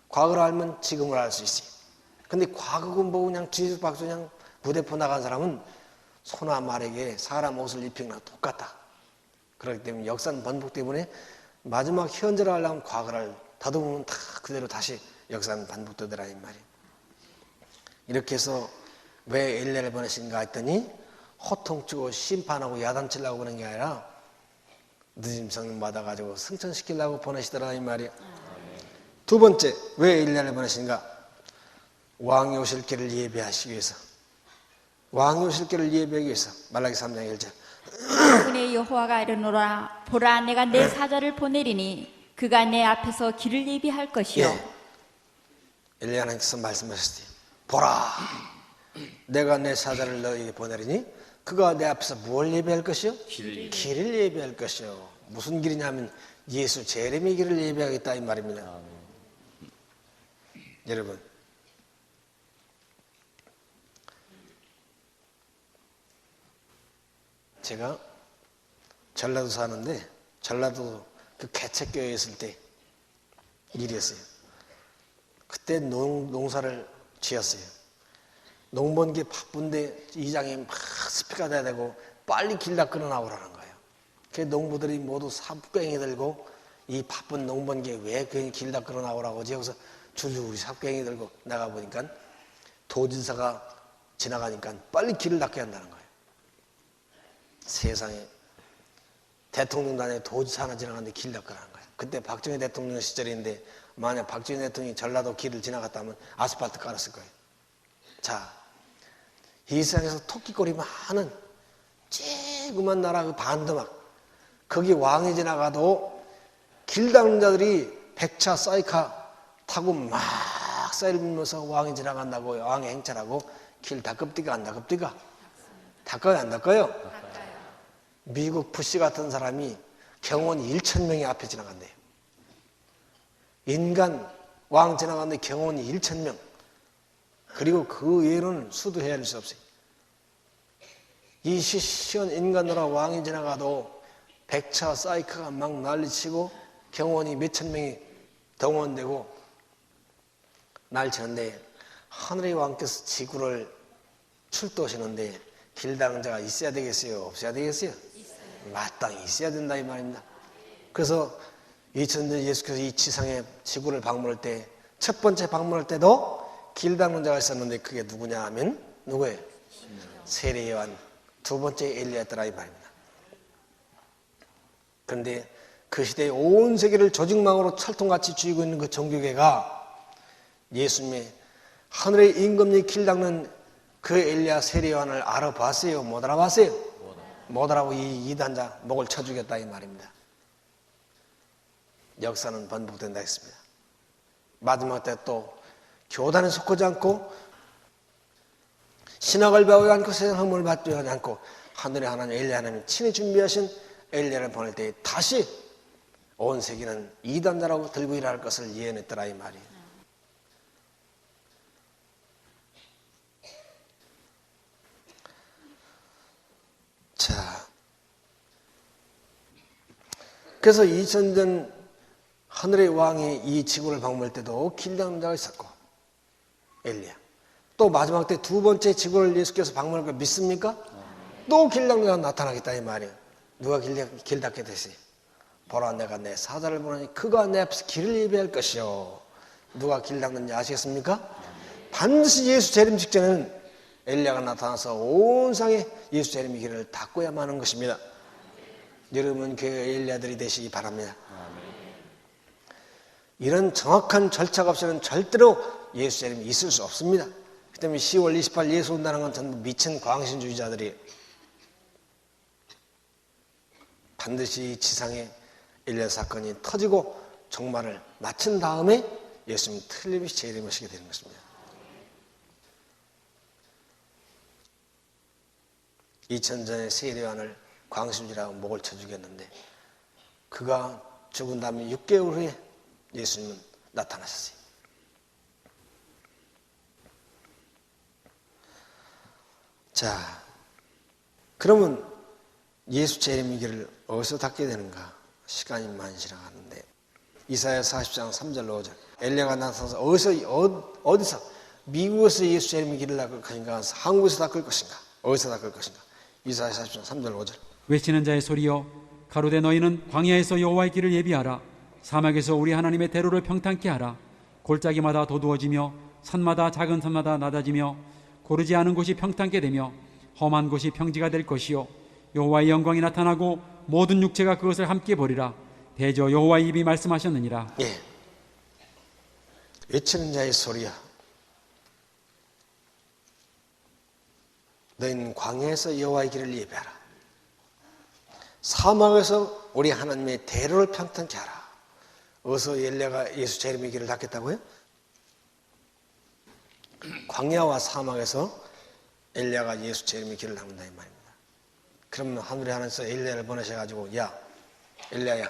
과거를 알면 지금을 알 수 있어요. 근데 과거금 보고 그냥 뒤집박수 그냥 부대포 나간 사람은 소나 말에게 사람 옷을 입힌 거랑 똑같다. 그렇기 때문에 역사는 반복 때문에 마지막 현재를 하려면 과거를 다듬으면 다 그대로 다시 역사는 반복되더라 이 말이에요. 이렇게 해서 왜 엘리야를 보내신가 했더니 호통치고 심판하고 야단치려고 그런 게 아니라 늦은 성령 받아가지고 승천시키려고 보내시더라 이 말이에요. 두 번째 왜 엘리야를 보내신가? 왕이 오실 길을 예배하시기 위해서. 왕이 오실 길을 예배하기 위해서. 말라기 3장 1절 그의 여호와가 이르노라 보라 내가 내 사자를 보내리니 그가 내 앞에서 길을 예비할 것이요. 엘리야 하나님께서 말씀하셨어요. 보라 내가 내 사자를 너에게 보내리니 그가 내 앞에서 무엇을 예배할 것이요? 길을 예배할 것이요. 무슨 길이냐면 예수 재림의 길을 예배하겠다 이 말입니다. 여러분 제가 전라도 사는데 전라도 그 개척교회에 있을 때 일이었어요. 그때 농사를 지었어요. 농번기 바쁜데 이장이 막 스피커 대야 되고 빨리 길 닦으러 나오라는 거예요. 그 농부들이 모두 삽갱이 들고 이 바쁜 농번기에 왜 길 닦으러 나오라고 하지? 여기서 줄줄이 삽갱이 들고 나가보니까 도지사가 지나가니까 빨리 길을 닦아야 한다는 거예요. 세상에 대통령도 아니고 도지사 하나 지나가는데 길 닦으라는 거예요. 그때 박정희 대통령 시절인데 만약 박정희 대통령이 전라도 길을 지나갔다면 아스팔트 깔았을 거예요. 자, 이 세상에서 토끼꼬리 많은 쬐그만 나라 그 반도막 거기 왕이 지나가도 길 닦는 자들이 백차 사이카 타고 막 썰면서 왕이 지나간다고 왕의 행차라고 길 닦읍디가 안 닦읍디가? 닦아요 안 닦아요? 미국 부시 같은 사람이 경호원 1,000명이 앞에 지나간대요. 인간 왕 지나가는데 경호원이 1,000명. 그리고 그 외에는 수도 헤아릴 수 없어요. 이 시시한 인간으로 왕이 지나가도 백차 사이크가 막 난리치고 경호원이 몇천 명이 동원되고 날치는데 하늘의 왕께서 지구를 출도하시는데 길당자가 있어야 되겠어요? 없어야 되겠어요? 마땅히 있어야 된다 이 말입니다. 그래서 2000년 예수께서 이 지상의 지구를 방문할 때 첫 번째 방문할 때도 길 닦는 자가 있었는데 그게 누구냐 하면 누구예요? 세례 요한. 두 번째 엘리야더라 이 말입니다. 그런데 그 시대에 온 세계를 조직망으로 철통같이 쥐고 있는 그 종교계가 예수님의 하늘의 임금님 길 닦는 그 엘리야 세례 요한을 알아봤어요? 못 알아봤어요? 못 알아보고 이 이단자 목을 쳐주겠다 이 말입니다. 역사는 반복된다 했습니다. 마지막 때 또 교단에 속하지 않고 신학을 배우지 않고 세상 학문을 받지 않고 하늘의 하나님 엘리야 하나님 친히 준비하신 엘리야를 보낼 때 다시 온 세계는 이단자라고 들고 일할 것을 예언했더라 이 말이에요. 자, 그래서 2000년 하늘의 왕이 이 지구를 방문할 때도 길다는 자가 있었고 엘리야. 또 마지막 때 두 번째 지구를 예수께서 방문할 걸 믿습니까? 또 길다는 자가 나타나겠다 이 말이에요. 누가 길 닦게 되시? 보라 내가 내 사자를 보내니 그가 내 앞에서 길을 예비할 것이요. 누가 길 닦는지 아시겠습니까? 반드시 예수 재림 직전에는 엘리야가 나타나서 온 상에 예수 재림의 길을 닦고야만 하는 것입니다. 여러분 교회 엘리야들이 되시기 바랍니다. 이런 정확한 절차가 없이는 절대로 예수 재림이 있을 수 없습니다. 그 때문에 10월 28일 예수 온다는 건 전부 미친 광신주의자들이 반드시 지상에 엘리야 사건이 터지고 종말을 마친 다음에 예수님이 틀림없이 재림하시게 되는 것입니다. 2000전에 세례요한을 광신주의라고 목을 쳐 죽였는데 그가 죽은 다음에 6개월 후에 예수님은 나타나셨어요. 자, 그러면 예수 재림의 길을 어디서 닫게 되는가? 시간이 많이 지나가는데 이사야 40장 3절로 5절 엘리야가 나타나서 어디서 미국에서 예수 재림의 길을 닦을 것인가? 한국에서 닦을 것인가? 어디서 닦을 것인가? 이사야 40장 3절 5절 외치는 자의 소리여 가로되 너희는 광야에서 여호와의 길을 예비하라. 사막에서 우리 하나님의 대로를 평탄케 하라. 골짜기마다 도두어지며 산마다 작은 산마다 낮아지며 고르지 않은 곳이 평탄케 되며 험한 곳이 평지가 될 것이요 여호와의 영광이 나타나고 모든 육체가 그것을 함께 보리라. 대저 여호와의 입이 말씀하셨느니라. 예. 외치는 자의 소리야 너희는 광야에서 여호와의 길을 예배하라. 사막에서 우리 하나님의 대로를 평탄케 하라. 어디서 엘리야가 예수 재림의 길을 닫겠다고요? 광야와 사막에서 엘리야가 예수 재림의 길을 닫는다 이 말입니다. 그러면 하늘의 하나님께서 엘리야를 보내셔가지고 야 엘리야야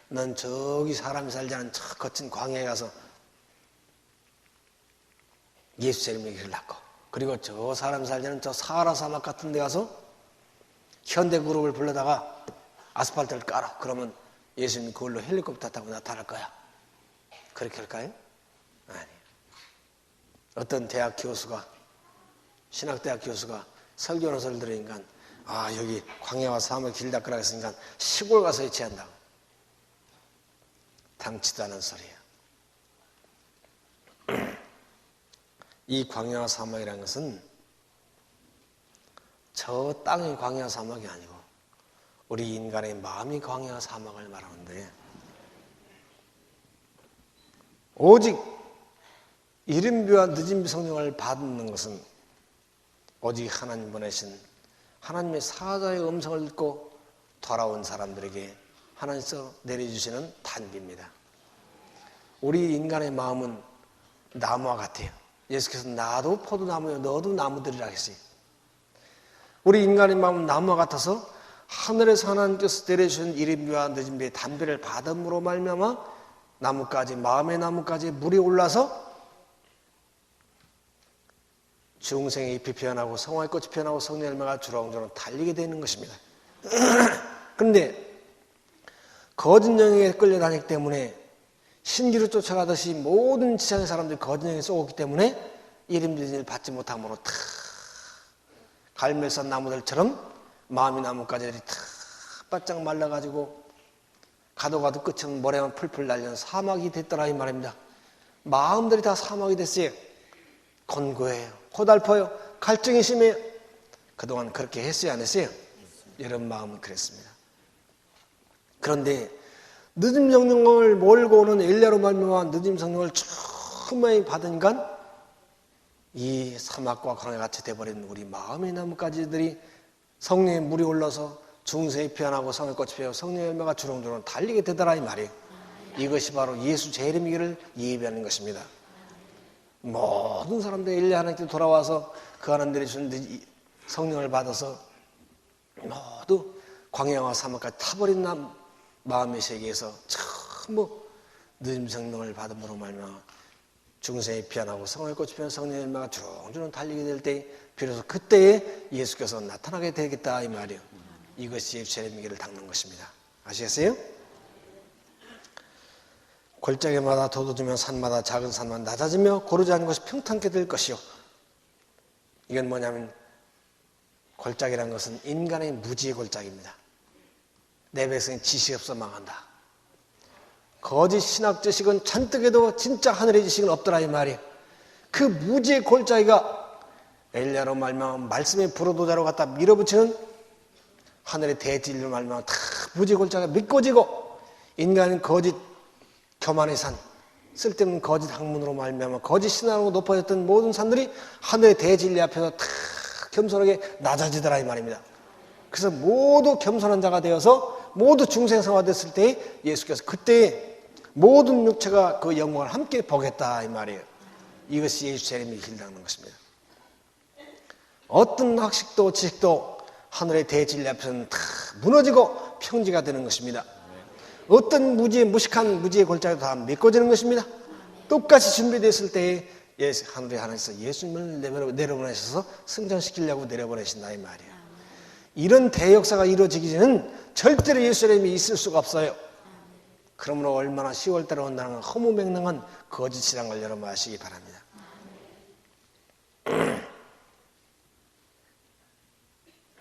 넌 저기 사람이 살지 않은 저 거친 광야에 가서 예수 재림의 길을 닫고 그리고 저 사람이 살지 않은 저 사하라 사막 같은 데 가서 현대 그룹을 불러다가 아스팔트를 깔아. 그러면 예수님이 그걸로 헬리콥터 타고 나타날 거야. 그렇게 할까요? 아니에요. 어떤 대학 교수가 신학대학 교수가 설교노서를 들으니까 여기 광야와 사막의 길 닦으라 했으니까 시골 가서 예치한다고. 당치도 않은 소리예요. 이 광야와 사막이라는 것은 저 땅의 광야와 사막이 아니고 우리 인간의 마음이 광야와 사막을 말하는데 오직 이른비와 늦은비 성령을 받는 것은 오직 하나님 보내신 하나님의 사자의 음성을 듣고 돌아온 사람들에게 하나님께서 내려주시는 단비입니다. 우리 인간의 마음은 나무와 같아요. 예수께서 나도 포도나무요 너도 나무들이라 했어요. 우리 인간의 마음은 나무와 같아서 하늘에서 하나님께서 내려주신 이른비와 늦은비의 단비를 받음으로 말미암아 나무까지 마음의 나무까지 물이 올라서 중생의 잎이 피어나고 성화의 꽃이 피어나고 성령의 열매가 주렁주렁 달리게 되는 것입니다. 그런데 거짓 영에 끌려다니기 때문에 신기를 쫓아가듯이 모든 지상의 사람들이 거짓 영에 쏘기 때문에 이름들을 받지 못함으로 다 갈멜산 나무들처럼 마음의 나무까지들이 다 바짝 말라가지고 가도 끝이 없는 모래만 풀풀 날리는 사막이 됐더라 이 말입니다. 마음들이 다 사막이 됐어요. 곤고해요. 고달퍼요. 갈증이 심해요. 그동안 그렇게 했어요 안 했어요? 여러분 마음은 그랬습니다. 그런데 늦은 성령을 몰고 오는 엘리야로 말미암아 늦은 성령을 충만히 받으니까 이 사막과 광야같이 돼버린 우리 마음의 나무가지들이 성령의 물이 올라서 중생이 피어나고 성의 꽃이 피어 성령의 열매가 주렁주렁 달리게 되더라 이 말이에요. 이것이 바로 예수 재림의 길을 예비하는 것입니다. 모든 사람들이 엘리야 하나님께 돌아와서 그 하나님 내려주신 성령을 받아서 모두 광야와 사막까지 타버린 마음의 세계에서 너무 늦은 성령을 받음으로 말미암아 중생이 피어나고 성령의 꽃이 피어나 성령의 열매가 주렁주렁 달리게 될 때 비로소 그때에 예수께서 나타나게 되겠다 이 말이에요. 이것이 예루살렘의 길을 닦는 것입니다. 아시겠어요? 골짜기마다 돋워주며 산마다 작은 산만 낮아지며 고르지 않은 것이 평탄케 될 것이요. 이건 뭐냐면 골짜기란 것은 인간의 무지의 골짜기입니다. 내 백성이 지식이 없어 망한다. 거짓 신학 지식은 잔뜩해도 진짜 하늘의 지식은 없더라 이 말이에요. 그 무지의 골짜기가 엘리야로 말미암아 말씀의 불호도자로 갖다 밀어붙이는 하늘의 대진리로 말미암아 다 무지의 골짜기가 믿고지고 인간은 거짓 교만의 산, 쓸데없는 거짓 학문으로 말미암아 거짓 신앙으로 높아졌던 모든 산들이 하늘의 대진리 앞에서 다 겸손하게 낮아지더라 이 말입니다. 그래서 모두 겸손한 자가 되어서 모두 중생성화됐을 때 예수께서 그때 모든 육체가 그 영광을 함께 보겠다 이 말이에요. 이것이 예루살렘의 길 닦는 것입니다. 어떤 학식도 지식도 하늘의 대진리 앞에서는 다 무너지고 평지가 되는 것입니다. 어떤 무식한 무지의 골짜기도 다 메꿔지는 것입니다. 똑같이 준비됐을 때에 하늘의 하나님께서 예수님을 내려보내셔서 승천시키려고 내려보내신다 이 말이에요. 이런 대역사가 이루어지기 전에는 절대로 예루살렘이 있을 수가 없어요. 그러므로 얼마나 10월달에 온다는 허무맹랑한 거짓이란 걸 여러분 아시기 바랍니다.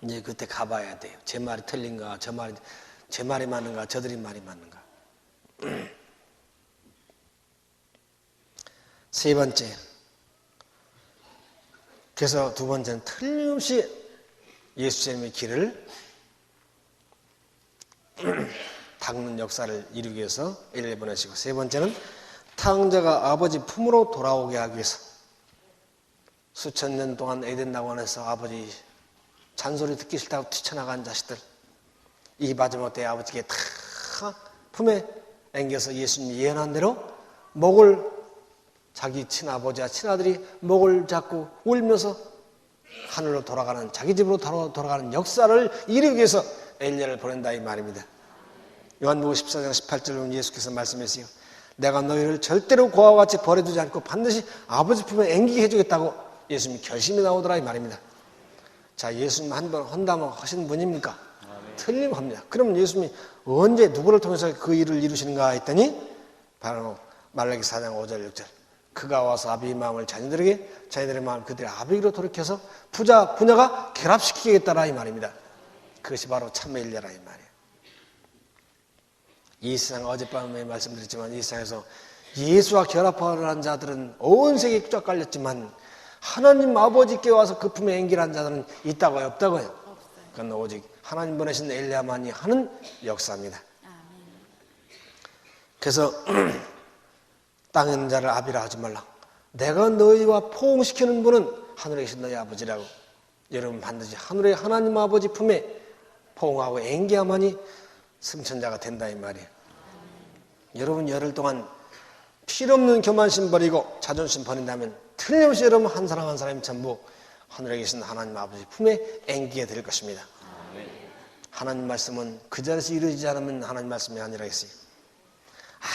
이제 그때 가봐야 돼요. 제 말이 틀린가, 제 말이 맞는가, 저들이 말이 맞는가. 세 번째, 그래서 두 번째는 틀림없이 예수님의 길을 닦는 역사를 이루기 위해서 엘리야를 보내시고, 세 번째는 탕자가 아버지 품으로 돌아오게 하기 위해서 수천 년 동안 에덴 낙원에서 아버지 잔소리 듣기 싫다고 뛰쳐나간 자식들, 이 마지막 때에 아버지께 다 품에 앵겨서 예수님이 예언한 대로 목을, 자기 친아버지와 친아들이 목을 잡고 울면서 하늘로 돌아가는, 자기 집으로 돌아가는 역사를 이루기 위해서 엘리야를 보낸다 이 말입니다. 요한복음 14장 18절에 보면 예수께서 말씀하세요. 내가 너희를 절대로 고아와 같이 버려두지 않고 반드시 아버지 품에 앵기게 해주겠다고 예수님이 결심이 나오더라 이 말입니다. 자, 예수님 한 번 헌담을 하신 분입니까? 틀림합니다. 그럼 예수님이 언제 누구를 통해서 그 일을 이루시는가 했더니 바로 말라기 4장 5절 6절 그가 와서 아비의 마음을 자녀들의 마음을 그들의 아비로 돌이켜서 부녀가 결합시키겠다라 이 말입니다. 그것이 바로 참 엘리야라 이 말이에요. 이 세상, 어젯밤에 말씀드렸지만 이 세상에서 예수와 결합하는 자들은 온 세계에 쫙 깔렸지만 하나님 아버지께 와서 그 품에 앵기라는 자들은 있다고요, 없다고요? 그건 오직 하나님 보내신 엘리야만이 하는 역사입니다. 그래서 땅에 있는 자를 아비라 하지 말라. 내가 너희와 포옹시키는 분은 하늘에 계신 너희 아버지라고. 여러분 반드시 하늘의 하나님 아버지 품에 포옹하고 앵기야만이 승천자가 된다 이 말이에요. 여러분 열흘 동안 필요없는 교만심 버리고 자존심 버린다면 틀림없이 여러분 한 사람 한 사람이 전부 하늘에 계신 하나님 아버지 품에 앵기게 될 것입니다. 하나님 말씀은 그 자리에서 이루어지지 않으면 하나님 말씀이 아니라 했어요.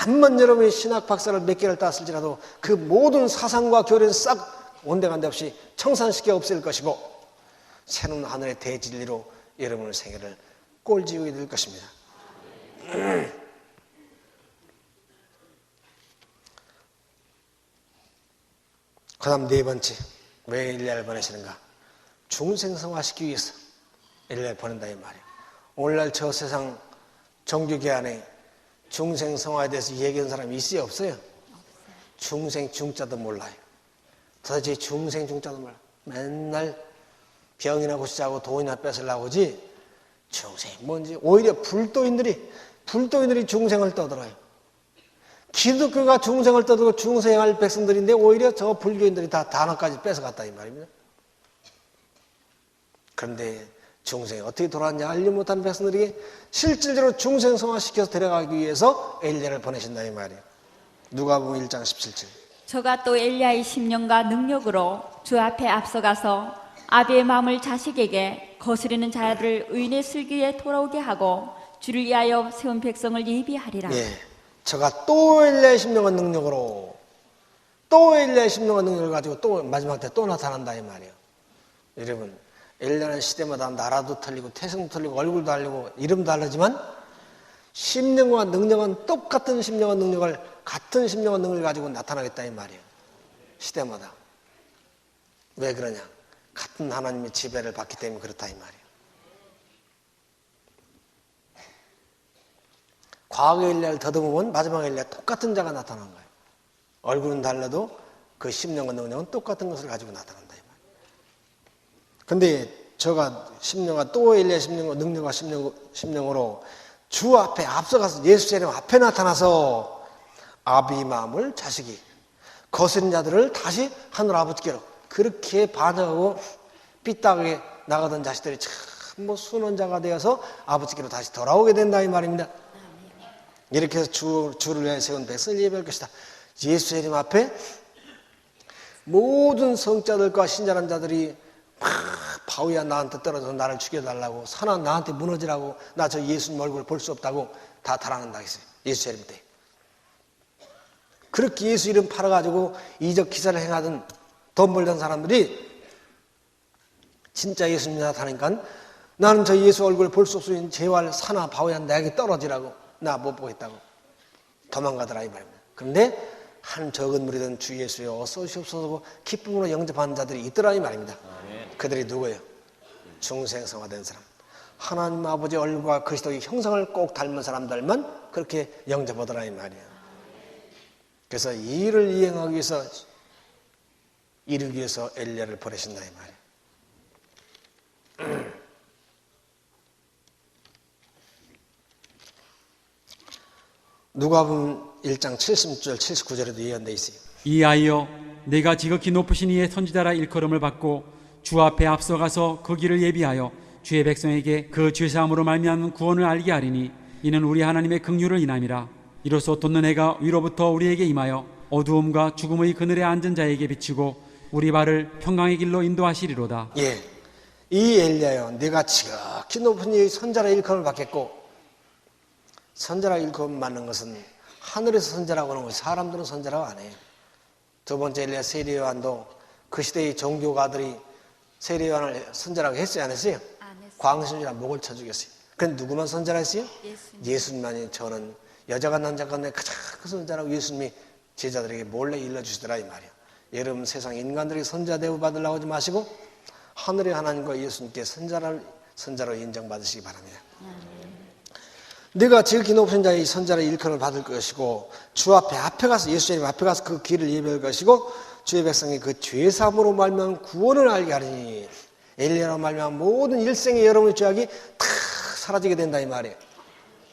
암만 여러분이 신학 박사를 몇 개를 땄을지라도 그 모든 사상과 교리는 싹 온데간데 없이 청산시켜 없앨 것이고 새로운 하늘의 대진리로 여러분의 생애를 꼴지우게 될 것입니다. 그 다음 네 번째, 왜 엘리야를 보내시는가? 중생성화시키기 위해서 엘리야를 보낸다 이 말이에요. 오늘날 저 세상 종교계 안에 중생성화에 대해서 얘기하는 사람이 있어요, 없어요? 중생 중자도 몰라요. 도대체 중생 중자도 몰라요. 맨날 병이나 고치자고 돈이나 뺏으려고 하지 중생이 뭔지. 오히려 불도인들이 중생을 떠들어요. 기독교가 중생을 떠들고 중생할 백성들인데 오히려 저 불교인들이 다 단어까지 뺏어갔다 이 말입니다. 그런데 중생이 어떻게 돌아왔냐 알지 못한 백성들에게 실질적으로 중생성화시켜서 데려가기 위해서 엘리야를 보내신다 이 말이에요. 누가복음 1장 17절. 저가 또 엘리야의 심령과 능력으로 주 앞에 앞서가서 아비의 마음을 자식에게 거스르는 자들을 의인의 슬기에 돌아오게 하고 주를 위하여 세운 백성을 예비하리라. 예, 저가 또 엘리야의 심령과 능력으로 또 엘리야의 심령과 능력을 가지고 또 마지막 때 또 나타난다 이 말이에요. 여러분, 엘리야는 시대마다 나라도 틀리고 태생도 틀리고 얼굴도 다르고 이름도 다르지만 심령과 능력은 똑같은 심령과 능력을 같은 심령과 능력을 가지고 나타나겠다 이 말이에요. 시대마다. 왜 그러냐? 같은 하나님의 지배를 받기 때문에 그렇다 이 말이에요. 과거 엘리야를 더듬으면 마지막 엘리야 똑같은 자가 나타난 거예요. 얼굴은 달라도 그 심령과 능력은 똑같은 것을 가지고 나타난다 이 말이에요. 근데 저가 심령과 또 엘리야 심령과 능력과 심령으로 주 앞에 앞서가서 예수 재림 앞에 나타나서 아비의 마음을 자식이 거스린 자들을 다시 하늘 아버지께로 그렇게 반역하고 삐딱하게 나가던 자식들이 참 순원자가 되어서 아버지께로 다시 돌아오게 된다 이 말입니다. 이렇게 해서 주를 위해 세운 백성을 예배할 것이다. 예수 재림 앞에 모든 성자들과 신자란 자들이 막 바위야 나한테 떨어져서 나를 죽여달라고 산아 나한테 무너지라고 나 저 예수님 얼굴을 볼 수 없다고 다 달아난다 했어요. 예수 재림 때. 그렇게 예수 이름 팔아가지고 이적 기사를 행하던 돈 벌던 사람들이 진짜 예수님 나타나니까 나는 저 예수 얼굴을 볼 수 없으니 제발 산아 바위야 나에게 떨어지라고 나 못 보겠다고 도망가더라 이 말입니다. 그런데 한 적은 무리들은 주 예수여 어서 오시옵소서 기쁨으로 영접하는 자들이 있더라 이 말입니다. 그들이 누구예요? 중생성화된 사람, 하나님 아버지 얼굴과 그리스도의 형상을 꼭 닮은 사람들만 그렇게 영접하더라 이 말이에요. 그래서 이 일을 이행하기 위해서 이루기 위해서 엘리야를 보내신다 이 말이에요. 누가복음 1장 70절 79절에도 예언되어 있어요. 이하여 내가 지극히 높으신 이의 선지자라 일컬음을 받고 주 앞에 앞서가서 그 길을 예비하여 주의 백성에게 그 죄사함으로 말미암은 구원을 알게 하리니 이는 우리 하나님의 긍휼을 인함이라. 이로써 돋는 해가 위로부터 우리에게 임하여 어두움과 죽음의 그늘에 앉은 자에게 비치고 우리 발을 평강의 길로 인도하시리로다. 예, 이 엘리야여 내가 지극히 높은 이의 선자라 일컬음을 받겠고, 선자라 일컬음 받는 것은 하늘에서 선자라고 하는 것이 사람들은 선자라고 안 해요. 두 번째 엘리야 세례요한도 그 시대의 종교가들이 세례요한을 선자라고 했어요 안 했어요? 안 했어요. 광신이라 목을 쳐 죽였어요. 그런데 누구만 선자라 했어요? 예수님만이 저는 여자가 남자가 가운데 가장 큰 선자라고 예수님이 제자들에게 몰래 일러주시더라 이 말이에요. 여러분 세상 인간들에게 선자 대우 받으려고 하지 마시고 하늘의 하나님과 예수님께 선자로 인정받으시기 바랍니다. 내가 지극히 높은 자의 선자의 일컬음을 받을 것이고 주 앞에 가서 예수님 앞에 가서 그 길을 예배할 것이고 주의 백성이 그 죄사함으로 말미암은 구원을 알게 하리니 엘리야로 말미암은 모든 일생의 여러분의 죄악이 다 사라지게 된다 이 말이에요.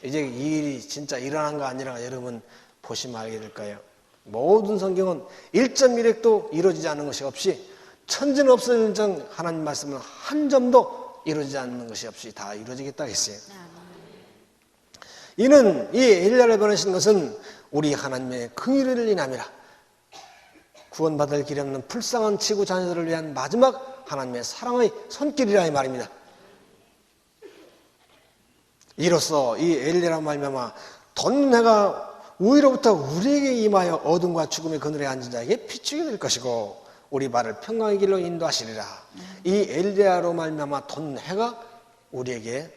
이제 이 일이 진짜 일어난 거 아니라 여러분 보시면 알게 될 거예요. 모든 성경은 1.1획도 이루어지지 않는 것이 없이 천지는 없어질 정 하나님 말씀은 한 점도 이루어지지 않는 것이 없이 다 이루어지겠다 했어요. 이는 이 엘리야를 보내신 것은 우리 하나님의 긍휼을 인함이라. 구원받을 길이 없는 불쌍한 지구 자녀들을 위한 마지막 하나님의 사랑의 손길이라 이 말입니다. 이로써 이 엘리야로 말미암아 돋는 해가 위로부터 우리에게 임하여 어둠과 죽음의 그늘에 앉은 자에게 비추게 될 것이고 우리 발을 평강의 길로 인도하시리라. 이 엘리야로 말미암아 돋는 해가 우리에게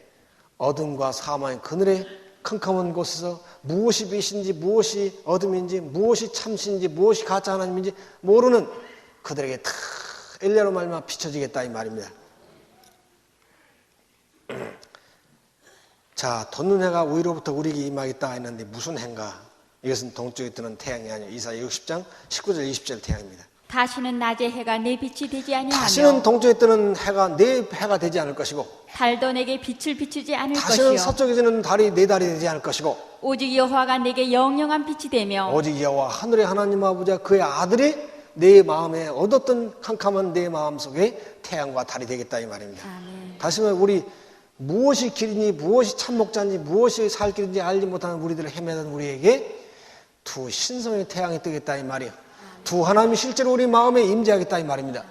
어둠과 사망의 그늘에 컴컴한 곳에서 무엇이 빛인지 무엇이 어둠인지 무엇이 참신인지 무엇이 가짜 하나님인지 모르는 그들에게 다 엘리야로 말미암아 비춰지겠다 이 말입니다. 자, 돋는 해가 위로부터 우리에게 임하겠다 했는데 무슨 해인가? 이것은 동쪽에 뜨는 태양이 아니에요. 이사야 60장 19절 20절 태양입니다. 다시는 낮에 해가 내 빛이 되지 아니하며 다시는 동쪽에 뜨는 해가 내 해가 되지 않을 것이고 달도 내게 빛을 비추지 않을 다시는 것이요 서쪽에 지는 달이 내 달이 되지 않을 것이고 오직 여호와가 내게 영영한 빛이 되며 오직 여호와 하늘의 하나님 아버지와 그의 아들이 내 마음에 얻었던 캄캄한 내 마음 속에 태양과 달이 되겠다 이 말입니다. 아멘. 다시 말해 우리 무엇이 길인지 무엇이 참목자인지 무엇이 살 길인지 알지 못하는 우리들을 헤매던 우리에게 두 신성의 태양이 뜨겠다 이 말이에요. 두 하나님이 실제로 우리 마음에 임재하겠다 이 말입니다.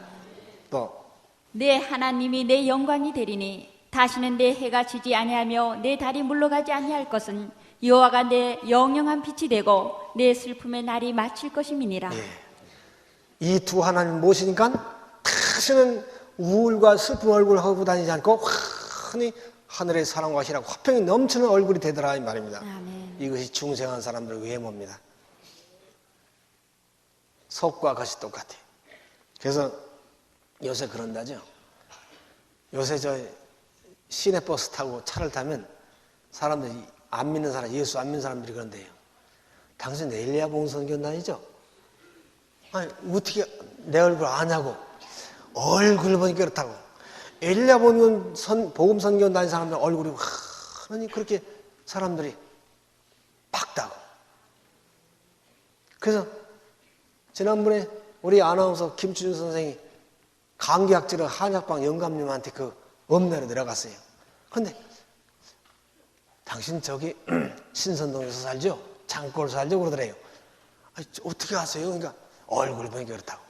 또 내 하나님이 내 영광이 되리니 다시는 내 해가 지지 아니하며 내 달이 물러가지 아니할 것은 여호와가 내 영영한 빛이 되고 내 슬픔의 날이 마칠 것임이니라. 이 두 하나님 모시니까 다시는 우울과 슬픈 얼굴을 하고 다니지 않고 환히 하늘의 사랑과 희락, 화평이 넘치는 얼굴이 되더라 이 말입니다. 아멘. 이것이 중생한 사람들의 외모입니다. 속과 겉이 똑같아요. 그래서 요새 그런다죠. 요새 저 시내버스 타고 차를 타면 사람들이 안 믿는 사람, 예수 안 믿는 사람들이 그런데요. 당신 엘리야 봉선교 다니죠? 아니 어떻게 내 얼굴 아냐고. 얼굴 보니까 그렇다고. 엘리야 복음 선교 다니는 사람들 얼굴이 환히 그렇게 사람들이 밝다고. 그래서 지난번에 우리 아나운서 김춘준 선생이 감기약질을 한약방 영감님한테 그 읍내로 내려갔어요. 그런데 당신 저기 신선동에서 살죠? 장골에서 살죠? 그러더래요. 아니, 어떻게 아세요? 그러니까 얼굴 보니까 그렇다고.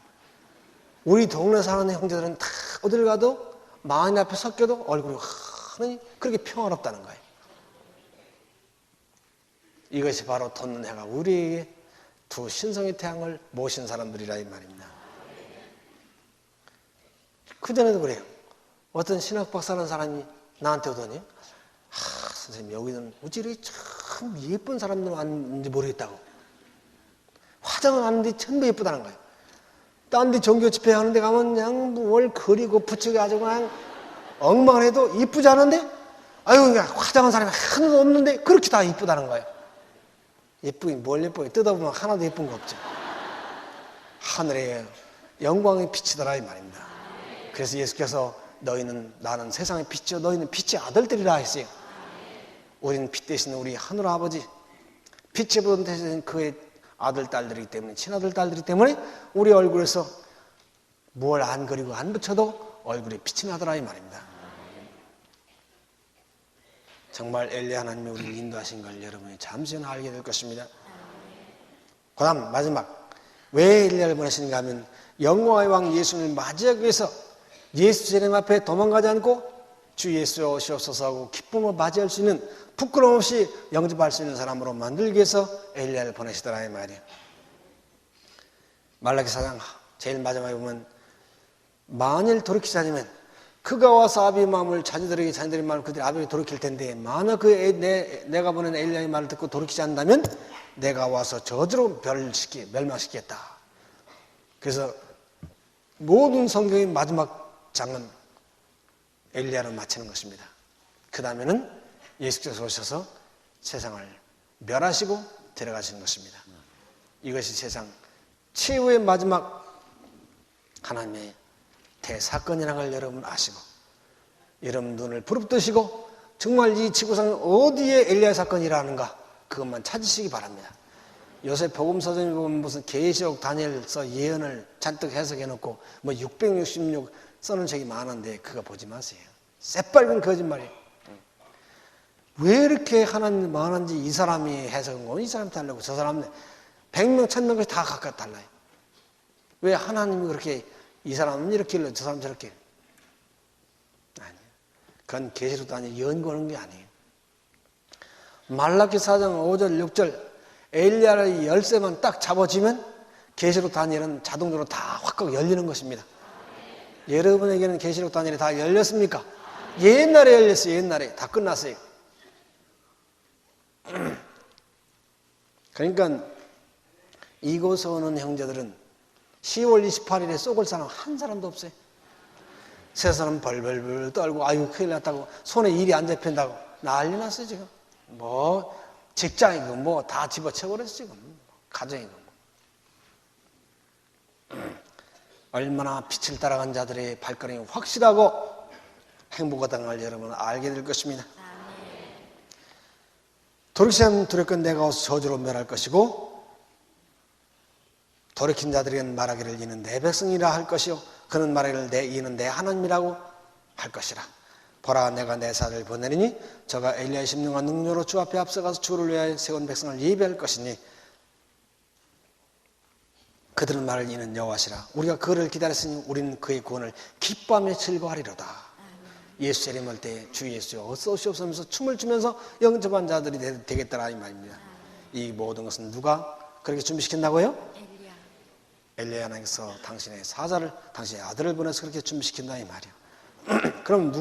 우리 동네 사는 형제들은 다 어딜 가도 마흔 앞에 섞여도 얼굴이 환히 그렇게 평화롭다는 거예요. 이것이 바로 돋는 해가 우리에게 두 신성의 태양을 모신 사람들이라 이 말입니다. 그전에도 그래요. 어떤 신학 박사라는 사람이 나한테 오더니 선생님 여기는 어찌 이렇게 참 예쁜 사람들 왔는지 모르겠다고. 화장을 하는데 전부 예쁘다는 거예요. 딴 데 종교 집회 하는 데 가면 그냥 뭘 그리고 붙이고 아주 그냥 엉망을 해도 이쁘지 않은데 아유 그냥 화장한 사람이 하나도 없는데 그렇게 다 이쁘다는 거예요. 예쁘긴 뭘 예뻐요. 뜯어보면 하나도 예쁜 거 없죠. 하늘에 영광의 빛이더라 이 말입니다. 그래서 예수께서 나는 세상의 빛이요 너희는 빛의 아들들이라 했어요. 우리는 빛 대신 우리 하늘 아버지 빛의 보던 대신 그의 아들 딸들이기 때문에 친아들 딸들이기 때문에 우리 얼굴에서 뭘 안 그리고 안 붙여도 얼굴에 빛이 나더라 이 말입니다. 정말 엘리야 하나님이 우리를 인도하신 걸 여러분이 잠시 후에 알게 될 것입니다. 그 다음 마지막 왜 엘리야를 보내시는가 하면 영광의 왕 예수님을 맞이하기 위해서 예수 재림 앞에 도망가지 않고 주 예수 오시옵소서 하고 기쁨으로 맞이할 수 있는 부끄러움 없이 영접할 수 있는 사람으로 만들기 위해서 엘리야를 보내시더라 이 말이에요. 말라기 4장 제일 마지막에 보면 만일 돌이키지 않으면 그가 와서 아비의 마음을 자녀들의 마음을 그들의 아비에게 돌이킬 텐데 만약 내가 보낸 엘리야의 말을 듣고 돌이키지 않는다면 내가 와서 저주로 멸망시키겠다. 그래서 모든 성경의 마지막 장은 엘리야로 마치는 것입니다. 그 다음에는 예수께서 오셔서 세상을 멸하시고 데려가시는 것입니다. 이것이 세상 최후의 마지막 하나님의 대사건이라는 걸 여러분 아시고 여러분 눈을 부릅뜨시고 정말 이 지구상 어디에 엘리야 사건이 일어나는가 그것만 찾으시기 바랍니다. 요새 복음서점에 보면 무슨 계시록 다니엘서 예언을 잔뜩 해석해놓고 뭐 666 써는 책이 많은데 그거 보지 마세요. 새빨간 거짓말이에요. 왜 이렇게 하나님 많은지 이 사람이 해석한 거 이 사람이 달라고 저 사람은 100명 1000명까지 다 각각 달라요. 왜 하나님이 그렇게 이 사람은 이렇게 일러 저 사람은 저렇게 아니에요. 그건 계시록도 아니에요. 연구하는 게 아니에요. 말라기 4장 5절 6절 엘리야의 열쇠만 딱 잡아지면 계시록 다니엘은 자동적으로 다 확 열리는 것입니다. 여러분에게는 계시록 다니엘이 다 열렸습니까? 옛날에 열렸어요. 옛날에 다 끝났어요. 그러니까 이곳에 오는 형제들은 10월 28일에 쏘글 사람 한 사람도 없어요. 세 사람 벌벌벌 떨고 아유 큰일 났다고 손에 일이 안 잡힌다고 난리 났어요 지금. 뭐 직장이고 뭐 다 집어쳐버렸어 지금. 가정이고 얼마나 빛을 따라간 자들의 발걸음이 확실하고 행복하다는 걸 여러분은 알게 될 것입니다. 돌이키지 않으면 두렵건 내가 와서 저주로 멸할 것이고 돌이킨 자들에게는 말하기를 이는 내 백성이라 할 것이요 그는 말하기를 이는 내 하나님이라고 할 것이라. 보라 내가 내 사를 보내리니 저가 엘리야의 심령과 능력으로 주 앞에 앞서가서 주를 위하여 세운 백성을 예배할 것이니 그들은 말을 이는 여호와시라. 우리가 그를 기다렸으니 우리는 그의 구원을 기뻐하며 즐거워하리로다. 예수 재림할 때 주 예수여 어서오시옵소서 춤을 추면서 영접한 자들이 되겠다라 이 말입니다. 이 모든 것은 누가 그렇게 준비시킨다고요? 엘리야 하나님께서 당신의 사자를, 당신의 아들을 보내서 그렇게 준비시킨다 이 말이야. 그럼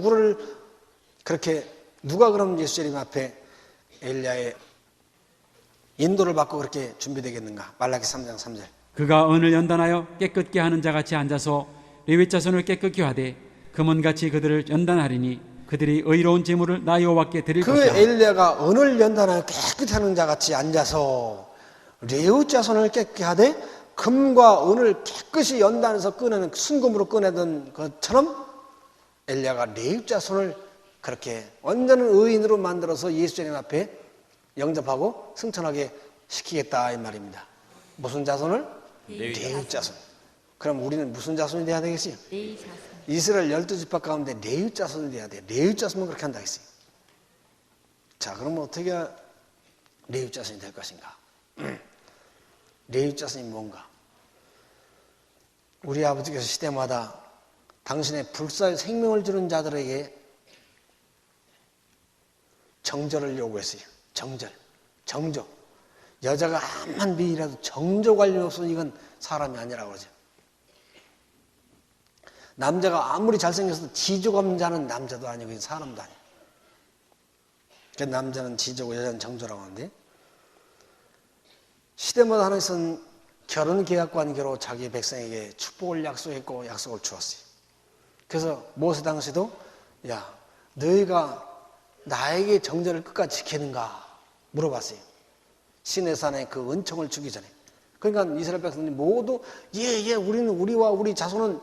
누가 그럼 예수 재림 앞에 엘리야의 인도를 받고 그렇게 준비되겠는가? 말라기 3장 3절. 그가 언을 연단하여 깨끗게 하는 자같이 앉아서 레위 자손을 깨끗게 하되 금은같이 그들을 연단하리니 그들이 의로운 제물을 나 여호와께 드릴 그 것이라. 엘리야가 언을 연단하여 깨끗게 하는 자같이 앉아서 레위 자손을 깨끗게 하되 금과 은을 깨끗이 연단해서 꺼내는 순금으로 꺼내던 것처럼 엘리야가 레위 자손을 그렇게 완전한 의인으로 만들어서 예수 재림 앞에 영접하고 승천하게 시키겠다 이 말입니다. 무슨 자손을? 레위 자손. 그럼 우리는 무슨 자손이 돼야 되겠어요? 레위 자손. 이스라엘 12지파 가운데 레위 자손이 돼야 돼. 레위 자손은 그렇게 한다 했어요. 자, 그러면 어떻게 레위 자손이 될 것인가? 레위 자손이 뭔가? 우리 아버지께서 시대마다 당신의 불사의 생명을 주는 자들에게 정절을 요구했어요. 정조. 여자가 암만 미이라도 정조 관련 없으면 이건 사람이 아니라고 그러죠. 남자가 아무리 잘생겨서 지족 없는 자는 남자도 아니고 사람도 아니에요. 그러니까 남자는 지조고 여자는 정조라고 하는데, 시대마다 하나님은 결혼 계약 관계로 자기 백성에게 축복을 약속했고 약속을 주었어요. 그래서 모세 당시도 야, 너희가 나에게 정절을 끝까지 지키는가 물어봤어요. 시내산에 그 은총을 주기 전에. 그러니까 이스라엘 백성들이 모두 우리는 우리와 우리 자손은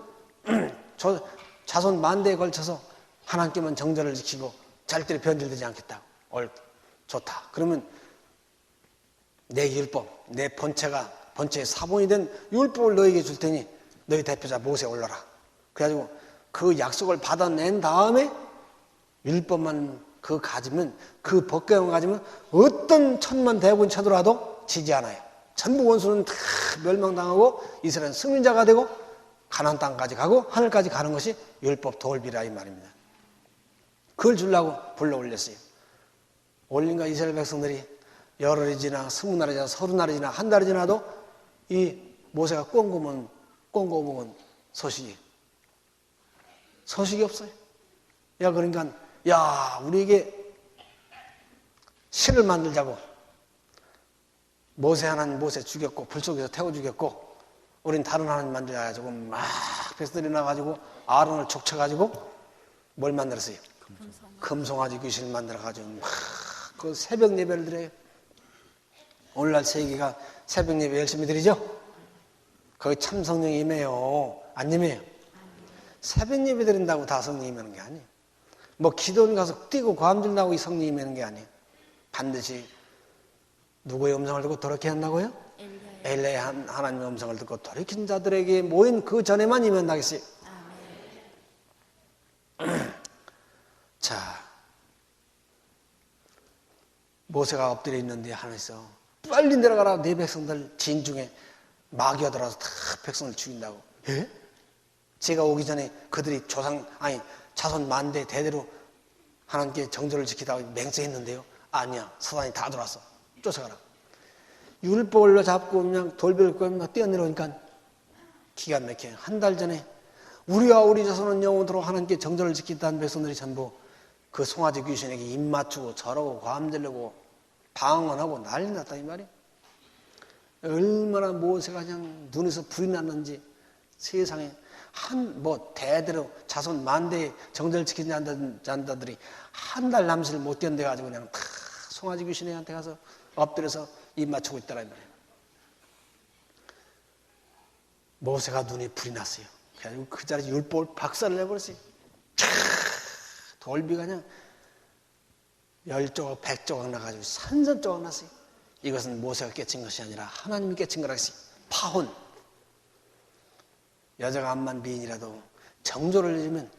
자손 만대에 걸쳐서 하나님께만 정절을 지키고 절대로 변질되지 않겠다. 좋다. 그러면 내 율법, 내 본체의 사본이 된 율법을 너에게 줄 테니 너희 대표자 모세 올라라. 그래가지고 그 약속을 받아낸 다음에 율법만 그 법궤만 가지면 어떤 천만 대군이 쳐들어와도 지지 않아요. 전부 원수는 다 멸망당하고 이스라엘은 승리자가 되고 가나안 땅까지 가고 하늘까지 가는 것이 율법 도울비라 이 말입니다. 그걸 주려고 불러 올렸어요. 올린가 이스라엘 백성들이 열흘이 지나 20날이 지나 30날이 지나 한 달이 지나도 이 모세가 꽁고 먹은 소식이 없어요. 그러니까 우리에게 신을 만들자고 모세 죽였고 불 속에서 태워 죽였고 우린 다른 하나님 만들어가지고 막 백성들이 나가지고 아론을 족쳐가지고 뭘 만들었어요? 금송아지 귀신을 만들어가지고 막 그 새벽 예배를 드려요. 오늘날 세계가 새벽 예배 열심히 드리죠? 거기 참 성령이 임해요. 안 임해요? 새벽 예배 드린다고 다 성령이 임하는 게 아니에요. 기도원 가서 뛰고 고함질 나고 이 성령이 임하는 게 아니에요. 반드시 누구의 음성을 듣고 돌이켜야 한다고요? 엘리야의 하나님의 음성을 듣고 돌이킨 자들에게 모인 그 전에만 임한다겠어요. 자, 모세가 엎드려 있는데 하나님께서 빨리 내려가라. 네 백성들 진중에 마귀가 들어와서 다 백성을 죽인다고. 예? 제가 오기 전에 그들이 자손 만대 대대로 하나님께 정절을 지키다고 맹세했는데요. 아니야, 사단이 다 들어왔어. 쫓아가라. 율법을 잡고 그냥 돌배를 끌고 뛰어내려오니까 기가 막혀요. 한 달 전에 우리와 우리 자손은 영원토록 하나님께 정절을 지키다는 백성들이 전부 그 송아지 귀신에게 입 맞추고 저러고 과음질르고 방언하고 난리 났다 이 말이에요. 얼마나 모세가 그냥 눈에서 불이 났는지 세상에 대대로 자손 만대에 정절 지키는 자들이 한 달 남짓을 못 견뎌가지고 그냥 다 송아지 귀신한테 가서 엎드려서 입 맞추고 있더라 이 말이에요. 모세가 눈에 불이 났어요. 그래가지고 그 자리에 율법을 박살을 내버렸어요. 돌비가 그냥 10조각 100조각 나가지고 산산조각 났어요. 이것은 모세가 깨친 것이 아니라 하나님이 깨친 거라 했어요. 파혼. 여자가 암만 미인이라도 정조를 내주면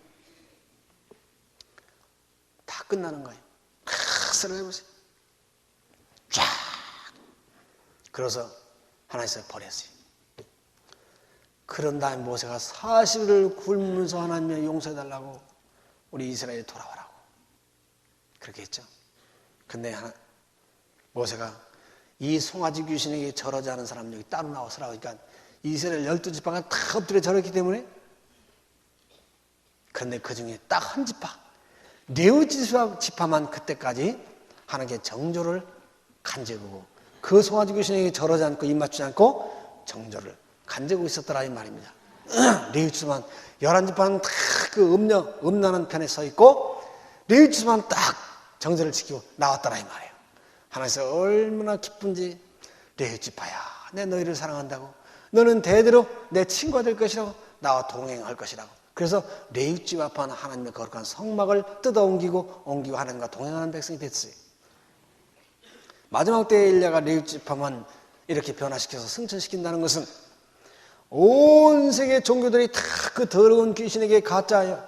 다 끝나는 거예요. 박살을 내버렸어요. 쫙. 그래서 하나님께서 버렸어요. 그런 다음에 모세가 40일을 굶으면서 하나님의 용서해달라고 우리 이스라엘에 돌아오라고 그렇게 했죠. 근데 모세가 이 송아지 귀신에게 절하지 않은 사람 여기 따로 나와서라고 하니까 이스라엘 12지파가 다 엎드려 절했기 때문에, 그런데 그 중에 딱 한 지파, 레위 지파만 그때까지 하나님께 정조를 간직하고 그 송아지 귀신에게 절하지 않고 입 맞추지 않고 정조를 간직하고 있었더라 이 말입니다. 레위 지파만 11지파는 다 그 음란한 편에 서 있고 레위 지파만 딱 정조를 지키고 나왔더라 이 말이에요. 하나님께서 얼마나 기쁜지, 레위 지파야, 내 너희를 사랑한다고, 너는 대대로 내 친구가 될 것이라고, 나와 동행할 것이라고. 그래서 레위 지파는 하나님의 거룩한 성막을 뜯어 옮기고 하나님과 동행하는 백성이 됐어요. 마지막 때에 엘리야가 레위 지파만 이렇게 변화시켜서 승천시킨다는 것은 온 세계 종교들이 다 그 더러운 귀신에게 가짜예요.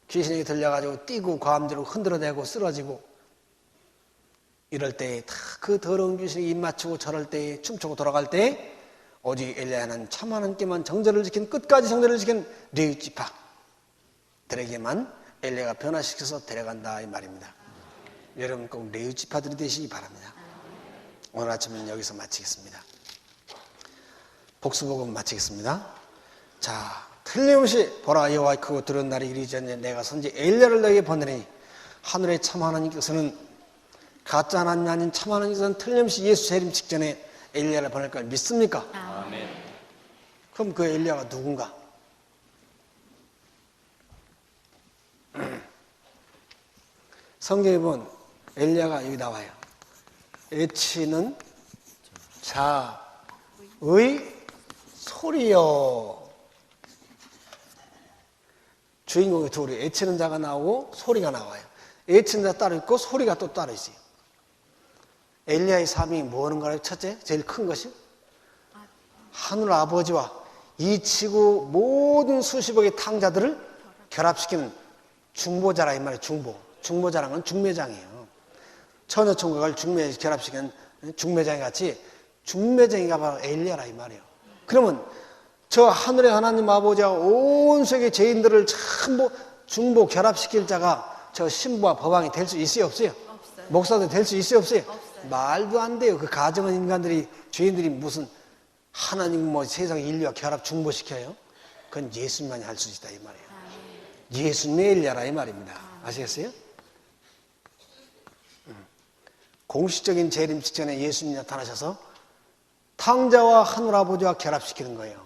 귀신에게 들려가지고 뛰고 과음대로 흔들어대고 쓰러지고 이럴 때에 다 그 더러운 귀신에게 입 맞추고 저럴 때에 춤추고 돌아갈 때에 오직 엘리야는 참 하나님께만 정절을 지킨, 끝까지 정절을 지킨 레위 지파들에게만 엘리야가 변화시켜서 데려간다 이 말입니다. 여러분 꼭 레위 지파들이 되시기 바랍니다. 오늘 아침은 여기서 마치겠습니다. 복수복음 마치겠습니다. 자, 틀림없이 보라 여호와의 크고 두려운 날이 이르기 전에 내가 선지 엘리야를 너에게 보내니 하늘의 참 하나님께서는 가짜 하나님이 아닌 참 하나님께서는 틀림없이 예수 재림 직전에 엘리야를 보낼 걸 믿습니까? 아멘. 그럼 그 엘리야가 누군가? 성경에 보면 엘리야가 여기 나와요. 애치는 자의 소리요. 주인공이 둘이, 애치는 자가 나오고 소리가 나와요. 애치는 자 따로 있고 소리가 또 따로 있어요. 엘리야의 삶이 뭐 하는가요? 첫째, 제일 큰 것이 하늘 아버지와 이 지구 모든 수십억의 탕자들을 결합시키는 중보자라 이 말이에요. 중보자라는 건 중매장이에요. 처녀총각을 결합시키는 중매장이 같이 중매장이가 바로 엘리야라 이 말이에요. 그러면 저 하늘의 하나님 아버지와 온 세계 죄인들을 전부 중보 결합시킬 자가 저 신부와 법왕이 될 수 있어요 없어요? 없어요. 목사도 될 수 있어요 없어요? 없어요. 말도 안 돼요. 그 가정은 인간들이, 죄인들이 무슨 하나님 뭐 세상 인류와 결합 중보시켜요? 그건 예수님만이 할 수 있다 이 말이에요. 예수님의 엘리야라 이 말입니다. 아시겠어요? 공식적인 재림 직전에 예수님이 나타나셔서 탕자와 하늘 아버지와 결합시키는 거예요.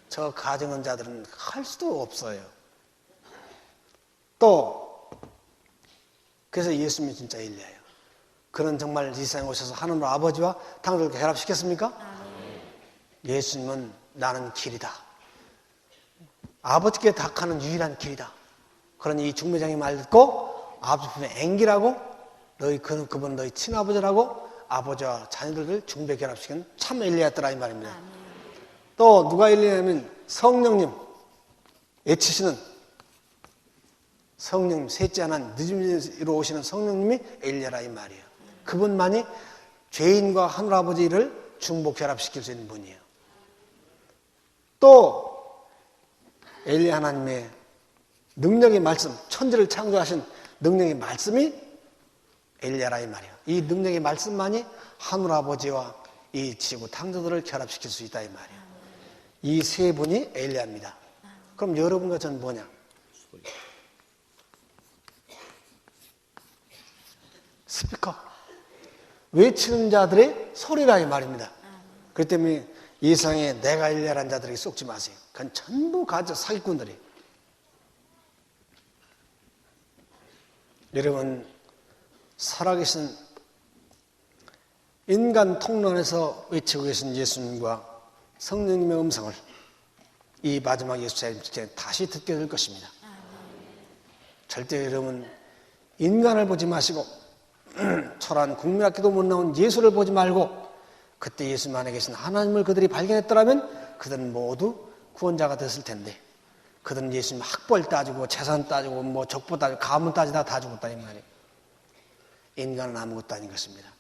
저 가정은 자들은 할 수도 없어요. 또 그래서 예수님이 진짜 엘리야예요. 그는 정말 이 세상에 오셔서 하늘 아버지와 탕자를 결합시켰습니까? 예수님은 나는 길이다, 아버지께 닥하는 유일한 길이다. 그러니 이 중매장이 말 듣고 아버지 품에 앵기라고, 그분은 너희 친아버지라고 아버지와 자녀들을 중배 결합시킨 참 엘리야였더라 이 말입니다. 또 누가 엘리야냐면 성령님, 애치시는 성령님, 셋째 하나님, 늦음이로 오시는 성령님이 엘리야라 이 말이에요. 그분만이 죄인과 하늘아버지를 중보 결합시킬 수 있는 분이에요. 또 엘리야 하나님의 능력의 말씀, 천지를 창조하신 능력의 말씀이 엘리야라 이 말이에요. 이 능력의 말씀만이 하늘아버지와 이 지구 탕자들을 결합시킬 수 있다 이 말이에요. 이 세 분이 엘리야입니다. 그럼 여러분과 저는 뭐냐? 스피커, 외치는 자들의 소리라 이 말입니다. 그렇기 때문에 이 세상에 내가 엘리야라는 자들에게 속지 마세요. 그건 전부 가짜 사기꾼들이에요. 여러분, 살아계신 인간 통로안에서 외치고 계신 예수님과 성령님의 음성을 이 마지막 예수 재림 직전에 다시 듣게 될 것입니다. 절대 여러분 인간을 보지 마시고 초라한 국민학교도 못 나온 예수를 보지 말고 그때 예수님 안에 계신 하나님을 그들이 발견했더라면 그들은 모두 구원자가 됐을 텐데, 그들은 예수님 학벌 따지고 재산 따지고 뭐 족보 따지고 가문 따지다 다 죽었다 이 말이에요. 인간은 아무것도 아닌 것입니다.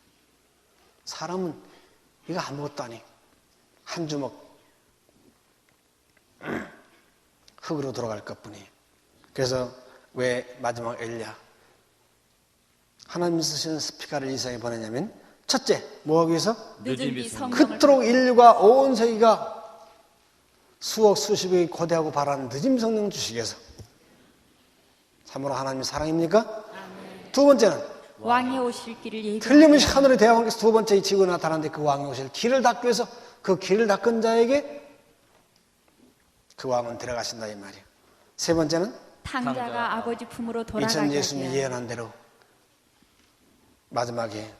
사람은 이거 아무것도 아니, 한 주먹 흙으로 돌아갈 것뿐이에요. 그래서 왜 마지막 엘리야 하나님 쓰시는 스피커를 이 세상에 보내냐면, 첫째, 뭐하기 위해서? 늦은 비 성령을 그토록 인류가 온 세계가 수억 수십억이 고대하고 바라는 늦은 성령 주시기 위해서. 참으로 하나님이 사랑입니까? 두 번째는 왕이 오실 길을 예비. 틀림없이 하늘의 대왕께서 두 번째 이 지구에 나타나는데, 그 왕이 오실 길을 닦기 위해서 그 길을 닦은 자에게 그 왕은 들어가신다 이 말이에요. 세 번째는 탕자가 아버지 품으로 돌아가게 이천 하게 예수님이 예언한 대로 마지막에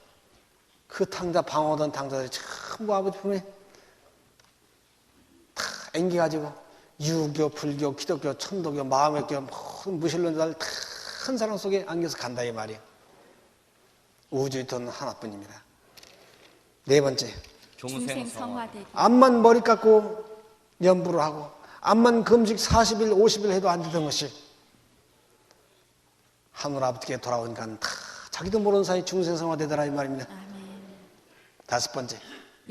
그 탕자, 방어던 탕자들이 전부 아버지 품에 다 앵겨가지고 유교, 불교, 기독교, 천도교, 마음의교, 모든 무신론자들 다 큰 사랑 속에 안겨서 간다 이 말이에요. 우주의 돈 하나뿐입니다. 네 번째, 중생 성화되기. 암만 머리 깎고 연부를 하고 암만 금식 40일, 50일 해도 안 되던 것이 하늘 아버지께 돌아오니까 다 자기도 모르는 사이 중생성화 되더라 이 말입니다. 아멘. 다섯 번째,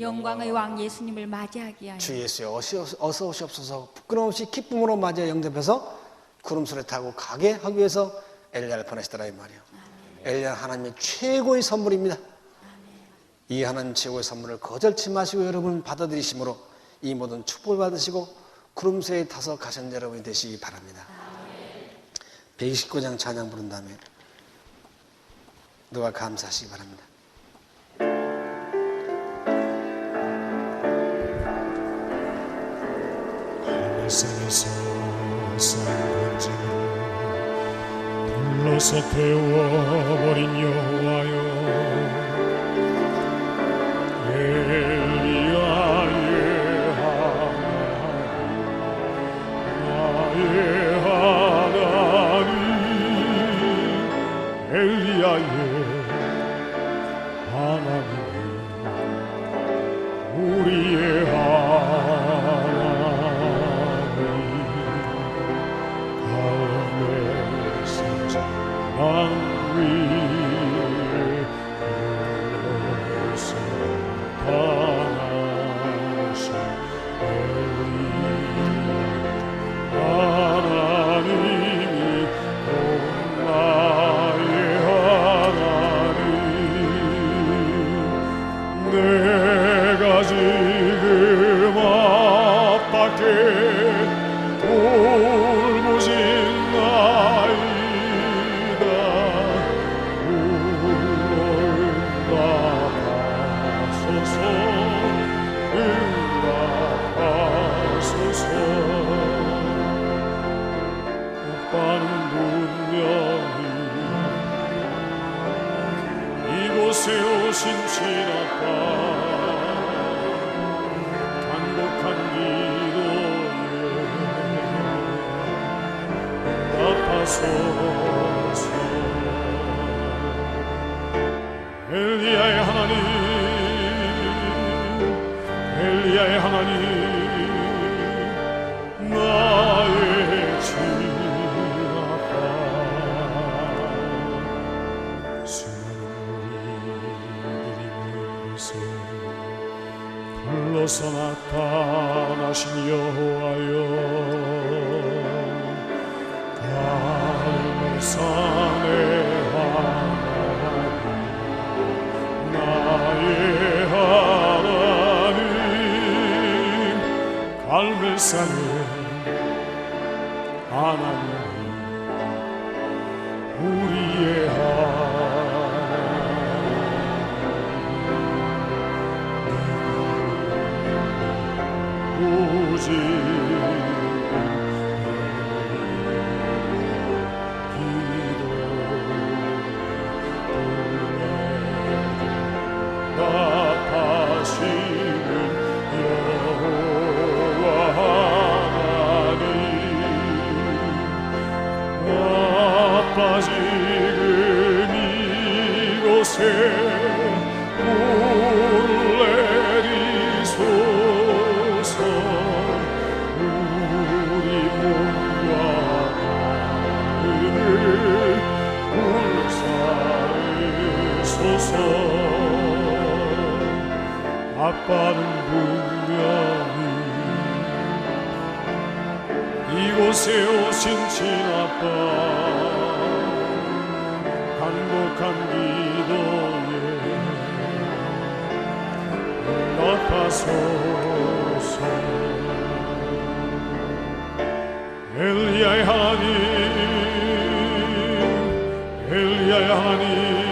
영광의 왕 예수님을 맞이하기 위하여 주 예수여 어서 오시옵소서 부끄럼 없이 기쁨으로 맞이해 영접해서 구름소리 타고 가게 하기 위해서 엘리야를 보내시더라 이 말이에요. 엘리야는 하나님의 최고의 선물입니다. 이 하나님 최고의 선물을 거절치 마시고 여러분 받아들이심으로 이 모든 축복을 받으시고 구름새에 타서 가신 여러분이 되시기 바랍니다. 129장 찬양 부른 다음에 누가 감사하시기 바랍니다. 하늘산에서 싼 번짐으로 불러서 태워버린 여호와여, 엘리야의 하나님, 나의 하나님, 엘리야의 하나님, 우리의 난 위에 올라서 당하신 하나님이 온 나의 하나님, 내가 지금 앞밖에 돌보신 나의 오빠는 분명히 이곳에 오신 지나파 간곡한 기도에 응답하소서. 엘리야의 하나님, 엘리야의 하나님, 나의 지나가 수리들이 모여서 불러서 나타나신 여호와여, 갈멜산의 하나님, 나의 하나님, 갈멜산의 하나님, 우리의 하나님, 오직 답하시는 여호와 하나님, 아빠 지금 이곳에 물을 내리소서. 우리 몸과 마음을 불사르소서. 아빠는 분명히 이곳에 세우신 진아빠 간곡한 기도에 응답하소서. 엘리야의 하나님, 엘리야의 하나님,